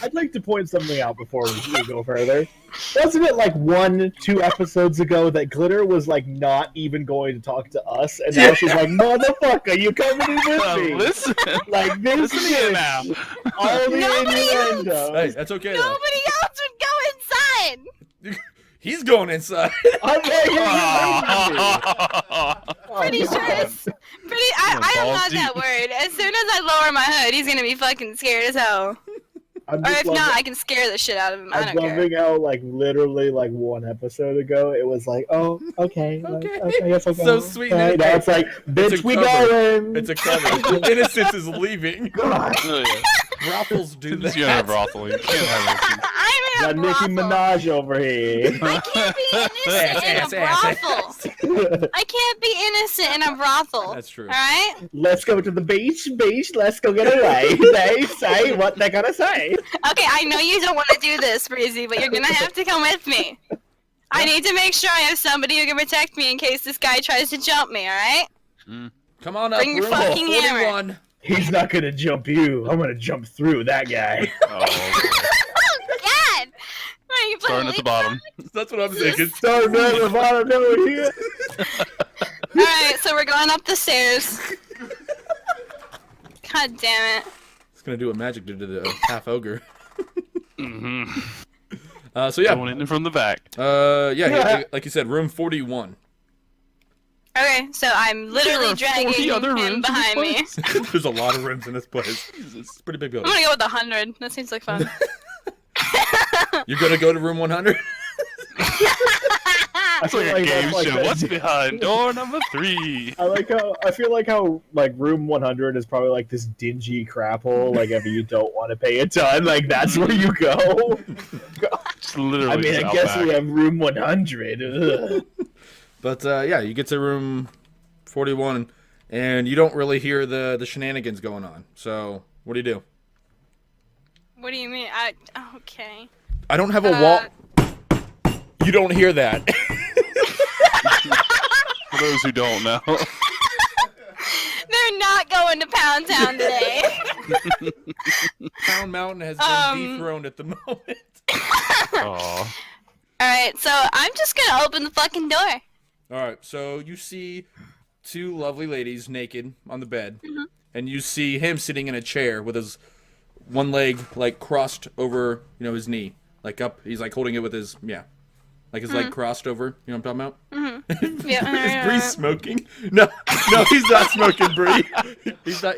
S5: I'd like to point something out before we go further. Wasn't it like 1-2 episodes ago that Glitter was like not even going to talk to us, and now she's like, "Motherfucker, you coming in with me?"
S4: Listen,
S5: like this
S4: listen to you now.
S5: All the innuendo.
S1: Hey, that's okay.
S2: Nobody else would go inside.
S1: He's going inside.
S5: I'm
S2: Pretty sure it's I am not that worried. As soon as I lower my hood, he's gonna be fucking scared as hell.
S5: I'm
S2: Or
S5: just
S2: if not,
S5: loving,
S2: I can scare the shit out of him. I
S5: I'm
S2: don't care.
S5: loving how, like, literally, like, one episode ago, it was like, oh, okay,
S1: Okay.
S5: okay, I guess I'll
S1: So
S5: go.
S1: sweet.
S5: Okay, now it's like, bitch,
S1: a
S5: we
S1: cover.
S5: going.
S1: It's a cover. Innocence is leaving.
S5: God.
S4: Oh, yeah.
S1: Brothels do
S4: Just you're in a
S1: that.
S4: brothel. You can't have it.
S2: I'm in a
S5: Got Nicki
S2: brothel.
S5: Minaj over here.
S2: I can't be innocent in a brothel. I can't be innocent in a brothel.
S1: That's true.
S2: All right.
S5: Let's go to the beach, let's go get away. They say what they're gonna say.
S2: Okay, I know you don't want to do this, Breezy, but you're gonna have to come with me. I need to make sure I have somebody who can protect me in case this guy tries to jump me. All right.
S1: Come on up,
S2: Bring your
S1: room
S2: fucking
S1: 41.
S5: He's not gonna jump you. I'm gonna jump through that guy.
S4: Oh,
S2: Oh God! What, are you
S4: starting at the bottom.
S1: That's what I'm thinking.
S5: Starting at the bottom over here.
S2: All right, so we're going up the stairs. God damn it!
S1: It's gonna do what magic did to the half ogre.
S4: Mm-hmm.
S1: So yeah,
S4: Going in from the back.
S1: like you said, room 41.
S2: Okay, so I'm literally
S4: There are 40
S2: dragging
S4: other rooms in
S2: him
S4: this
S2: behind me.
S4: place?
S1: There's a lot of rooms in this place. It's a pretty big
S2: I'm
S1: building.
S2: gonna go with 100. That seems like fun.
S1: You're gonna go to room 100?
S4: It's like a game
S5: that's like
S4: show.
S5: that-
S4: What's behind door number 3?
S5: I feel like how like room 100 is probably like this dingy crap hole. Like if you don't want to pay a ton, like that's where you go.
S4: Just literally.
S5: I mean, I
S4: just
S5: guess
S4: out
S5: we
S4: back.
S5: have room 100. Ugh.
S1: But yeah, you get to room 41, and you don't really hear the shenanigans going on. So what do you do?
S2: What do you mean? Okay.
S1: I don't have a wall. You don't hear that.
S4: For those who don't know.
S2: They're not going to Pound Town today.
S1: Pound Mountain has been dethroned at the moment.
S4: Aw.
S2: Alright, so I'm just gonna open the fucking door.
S1: All right, so you see two lovely ladies naked on the bed, and you see him sitting in a chair with his one leg like crossed over, his knee, like up. He's like holding it with his like his leg crossed over. You know what I'm talking about?
S2: Yeah.
S1: Is Bree smoking? No, he's not smoking, Bree. He's not.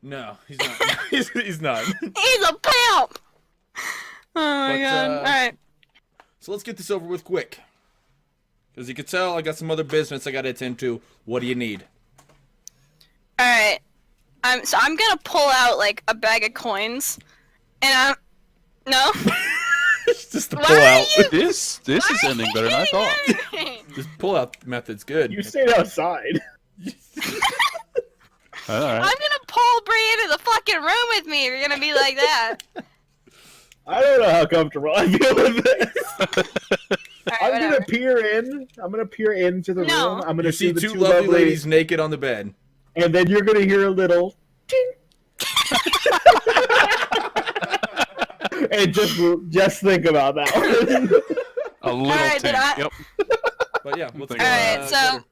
S1: No, he's not. He's not.
S2: He's a pimp! Oh my
S1: But,
S2: god. Alright.
S1: So let's get this over with quick. As you can tell, I got some other business I got to attend to. What do you need?
S2: Alright. So I'm gonna pull out like a bag of coins. And No?
S1: Just the
S2: Why
S1: pull
S2: are
S1: out.
S2: you-
S4: This is ending better than I thought.
S1: This pull out method's good.
S5: You stayed outside.
S4: All right.
S2: I'm gonna pull Bree into the fucking room with me if you're gonna be like that.
S5: I don't know how comfortable I feel with this.
S2: Alright,
S5: I'm
S2: whatever.
S5: gonna peer in. I'm gonna peer into the
S2: No.
S5: room. I'm gonna
S1: You see
S5: the
S1: two lovely ladies naked on the bed.
S5: and then you're gonna hear a little ting. And just think about that one.
S4: A little
S2: Alright,
S4: tink.
S2: did I-
S4: Yep.
S1: But yeah, let's
S4: Alright,
S2: Alright, so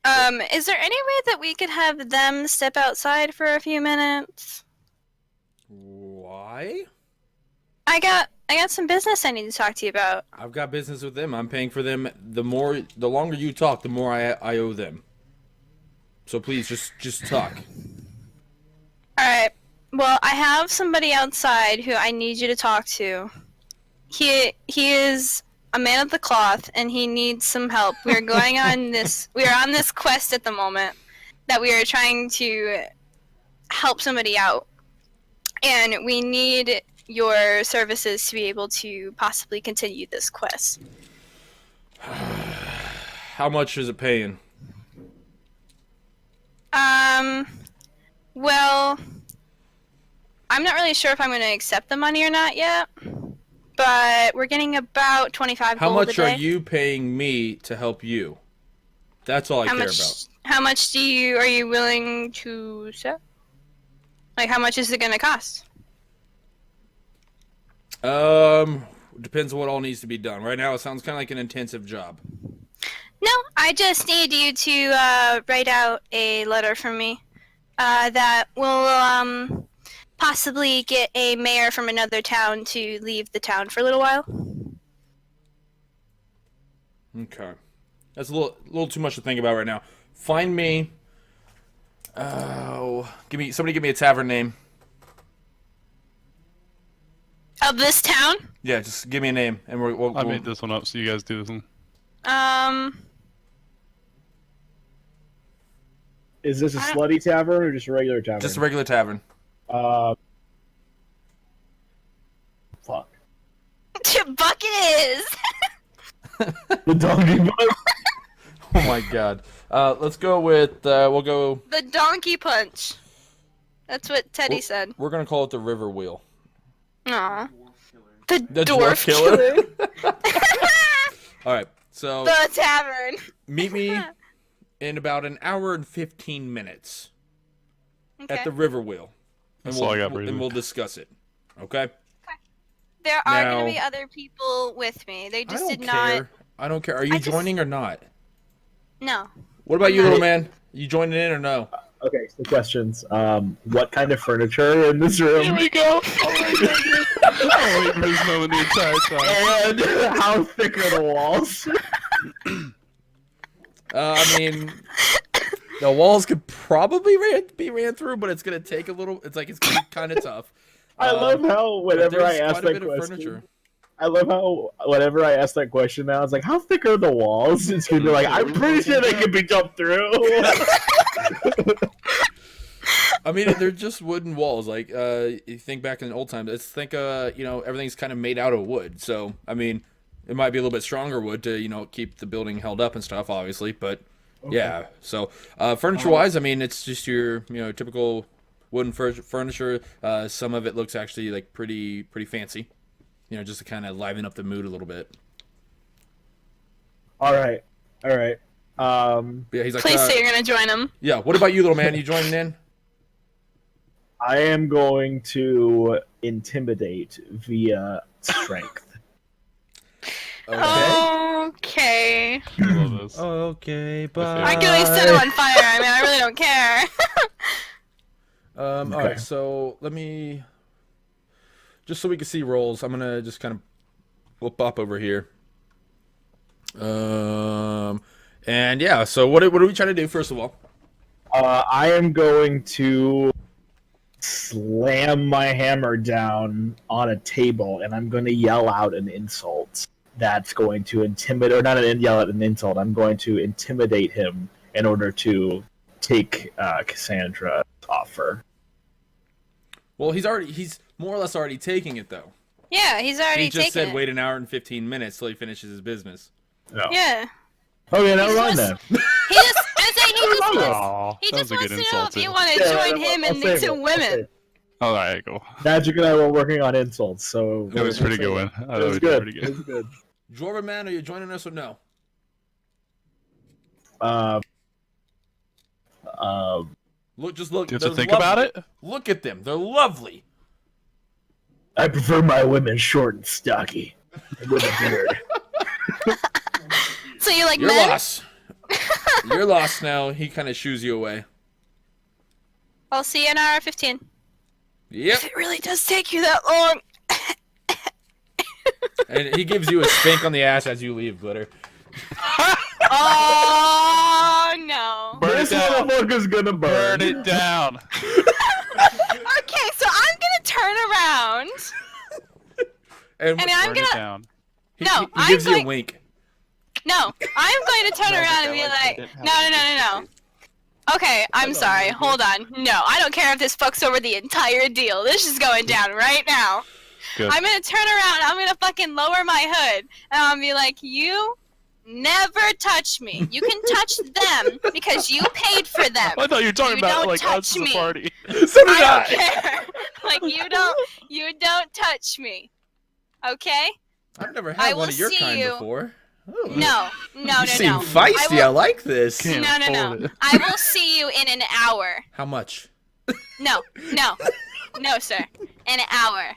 S1: get her.
S2: is there any way that we could have them step outside for a few minutes?
S1: Why?
S2: I got some business I need to talk to you about.
S1: I've got business with them. I'm paying for them. The longer you talk, the more I owe them. So please, just talk.
S2: Alright. Well, I have somebody outside who I need you to talk to. He is a man of the cloth and he needs some help. We are going on we are on this quest at the moment that we are trying to help somebody out. And we need your services to be able to possibly continue this quest.
S1: How much is it paying?
S2: Well, I'm not really sure if I'm going to accept the money or not yet, but we're getting about 25
S1: How
S2: gold a
S1: much
S2: day.
S1: are you paying me to help you? That's all I care about.
S2: How much are you willing to set? Like, how much is it going to cost?
S1: Depends on what all needs to be done. Right now, it sounds kind of like an intensive job.
S2: No, I just need you to write out a letter for me that will possibly get a mayor from another town to leave the town for a little while.
S1: Okay, that's a little too much to think about right now. Find me. Give me a tavern name.
S2: Of this town?
S1: Yeah, just give me a name, and we'll
S4: I made this one up, so you guys do this one.
S5: Is this a slutty tavern or just a regular tavern?
S1: just a regular tavern.
S5: Fuck.
S2: Bucket is.
S5: The donkey punch.
S1: Oh my god. Let's go with we'll go.
S2: The donkey punch. That's what Teddy said.
S1: We're gonna call it the River Wheel.
S2: Aw. The
S1: dwarf
S2: dwarf
S1: killer.
S2: killer.
S1: All right, so
S2: The tavern.
S1: meet me in about an hour and 15 minutes
S2: Okay.
S1: at the River Wheel, and
S4: That's all I got for you.
S1: we'll discuss it. Okay.
S2: There are
S1: Now-
S2: going to be other people with me. They
S1: I
S2: just
S1: don't
S2: did
S1: care.
S2: not.
S1: I don't care. Are you
S2: I just-
S1: joining or not?
S2: No.
S1: What about you,
S2: not.
S1: little man? You joining in or no?
S5: Okay, so questions. What kind of furniture in this room?
S4: Here we go! Oh my goodness! I'm waiting for this moment the entire time.
S5: And how thick are the walls?
S1: I mean, the walls could probably be ran through, but it's gonna take a little. It's gonna be kind of tough.
S5: I love how whenever I
S1: there's
S5: ask
S1: quite a
S5: that
S1: bit of
S5: question,
S1: furniture.
S5: I love how whenever I ask that question now, it's like, how thick are the walls? It's gonna be like, I'm pretty sure they can be jumped through.
S1: I mean, they're just wooden walls. Like, you think back in the old times. Everything's kind of made out of wood. So, I mean, it might be a little bit stronger wood to, keep the building held up and stuff, obviously. But, yeah. So, furniture-wise, I mean, it's just your, typical wooden furniture. Some of it looks actually, like, pretty fancy. Just to kind of liven up the mood a little bit.
S5: All right.
S1: But yeah, he's like,
S2: Please say you're going to join them.
S1: yeah, what about you, little man? You joining in?
S5: I am going to intimidate via strength.
S2: Okay.
S4: I love this.
S1: Okay, bye.
S2: I'm going to set him on fire. I mean, I really don't care.
S1: All right, so let me, just so we can see rolls, I'm gonna just kind of, we'll pop over here. And yeah, so what are we trying to do first of all?
S5: I am going to slam my hammer down on a table, and I'm going to yell out an insult. That's going to intimidate, or not yell out an insult. I'm going to intimidate him in order to take Cassandra's offer.
S1: Well, he's more or less already taking it though.
S2: Yeah, he's already
S1: He just
S2: taken
S1: said
S2: it.
S1: wait an hour and 15 minutes till he finishes his business.
S5: No.
S2: Yeah.
S5: Okay, never
S2: He's
S5: mind
S2: just-
S5: then.
S2: He just, I say he just wants,
S4: Aw,
S2: he
S4: that
S2: just
S4: was a
S2: wants
S4: good
S2: to know
S4: insult,
S2: if
S4: too.
S2: you want to join him and the two women.
S4: All right, cool.
S5: Magic and I were working on insults, so
S4: That was a pretty good one. I thought
S5: It was
S4: we did
S5: good.
S4: pretty
S5: It was good.
S1: Dwarven man, are you joining us or no? Look.
S4: Do you have to
S1: they're
S4: think
S1: lovely.
S4: about it?
S1: Look at them. They're lovely.
S5: I prefer my women short and stocky, and with a beard.
S2: So you like
S1: You're
S2: men?
S1: lost. You're lost now. He kind of shoos you away.
S2: I'll see you in hour 15.
S1: Yep.
S2: If it really does take you that long.
S1: And he gives you a spank on the ass as you leave, Glitter.
S2: Oh no.
S4: Burn
S5: This
S4: it down.
S5: motherfucker's gonna burn.
S4: Burn it down.
S2: Okay, so I'm gonna turn around.
S1: And
S2: And I'm
S4: Burn
S2: gonna
S4: it down.
S2: no,
S1: he gives
S2: I'm
S1: you
S2: going-
S1: a wink.
S2: no, I'm going to turn around and be like, no. Okay, I'm sorry. Hold on. No, I don't care if this fucks over the entire deal. This is going down right now.
S4: Good.
S2: I'm gonna turn around. I'm gonna fucking lower my hood, and I'm gonna be like, you never touch me. You can touch them because you paid for them.
S4: I thought you were talking
S2: You
S4: about
S2: don't
S4: like
S2: touch
S4: us as a
S2: me.
S4: party.
S1: So did
S2: I don't care. Like you don't touch me. Okay?
S1: I've never
S2: I
S1: had
S2: will
S1: one of your
S2: see
S1: kind
S2: you.
S1: before. Oh.
S2: No,
S1: You seem feisty.
S2: I
S1: I
S2: will-
S1: like this.
S4: Can't
S2: No.
S4: afford it.
S2: I will see you in an hour.
S1: How much?
S2: No, sir. In an hour.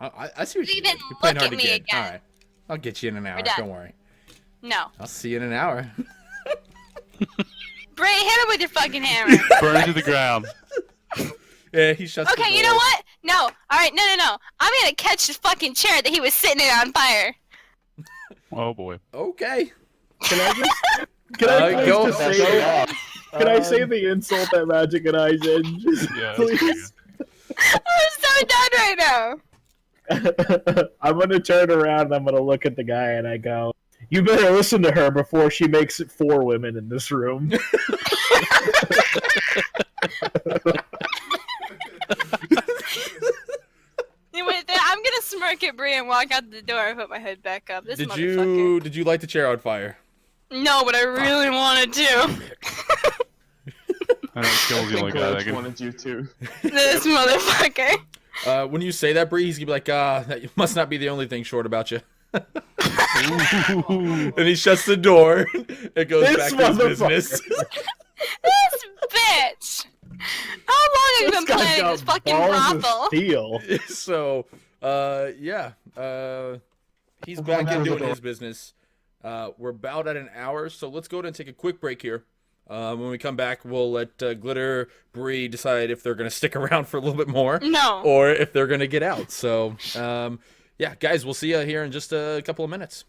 S1: I see what
S2: You
S1: you
S2: even
S1: You're playing
S2: look
S1: hard
S2: at
S1: to
S2: me
S1: get.
S2: again.
S1: All right. I'll get you in an hour.
S2: done.
S1: Don't worry.
S2: No.
S1: I'll see you in an hour.
S2: Bray, hit him with your fucking hammer.
S4: Burn it to the ground.
S1: Yeah, he shuts the
S2: Okay, you
S1: door.
S2: know what? No. Alright, no. I'm gonna catch the fucking chair that he was sitting in on fire.
S4: Oh boy.
S1: Okay.
S5: Can I just? Can I please
S1: go-
S5: just
S1: go-
S5: say? Can I say the insult that Magic and I did? Just
S4: Yeah, that's
S5: please.
S4: good.
S2: I'm so done right now.
S5: I'm gonna turn around and I'm gonna look at the guy and I go, "You better listen to her before she makes it 4 women in this room."
S2: I'm gonna smirk at Bree and walk out the door and put my hood back up. This
S1: Did
S2: motherfucker.
S1: you light the chair on fire?
S2: No, but I really want to.
S4: I know Skill's the only guy that
S3: Glitch
S4: can.
S3: wanted you to.
S2: This motherfucker.
S1: When you say that, Bree, he's gonna be like, that must not be the only thing short about you. And he shuts the door and goes
S5: This
S1: back to his
S5: motherfucker.
S1: business.
S2: This bitch. How long have you been
S5: This guy's
S2: playing
S5: got
S2: this fucking
S5: balls of
S2: brothel?
S5: steel.
S1: So, yeah, he's back in doing his business. We're about at an hour, so let's go ahead and take a quick break here. When we come back, we'll let Glitter, Bree decide if they're going to stick around for a little bit more.
S2: No.
S1: Or if they're going to get out. So, yeah, guys, we'll see you here in just a couple of minutes.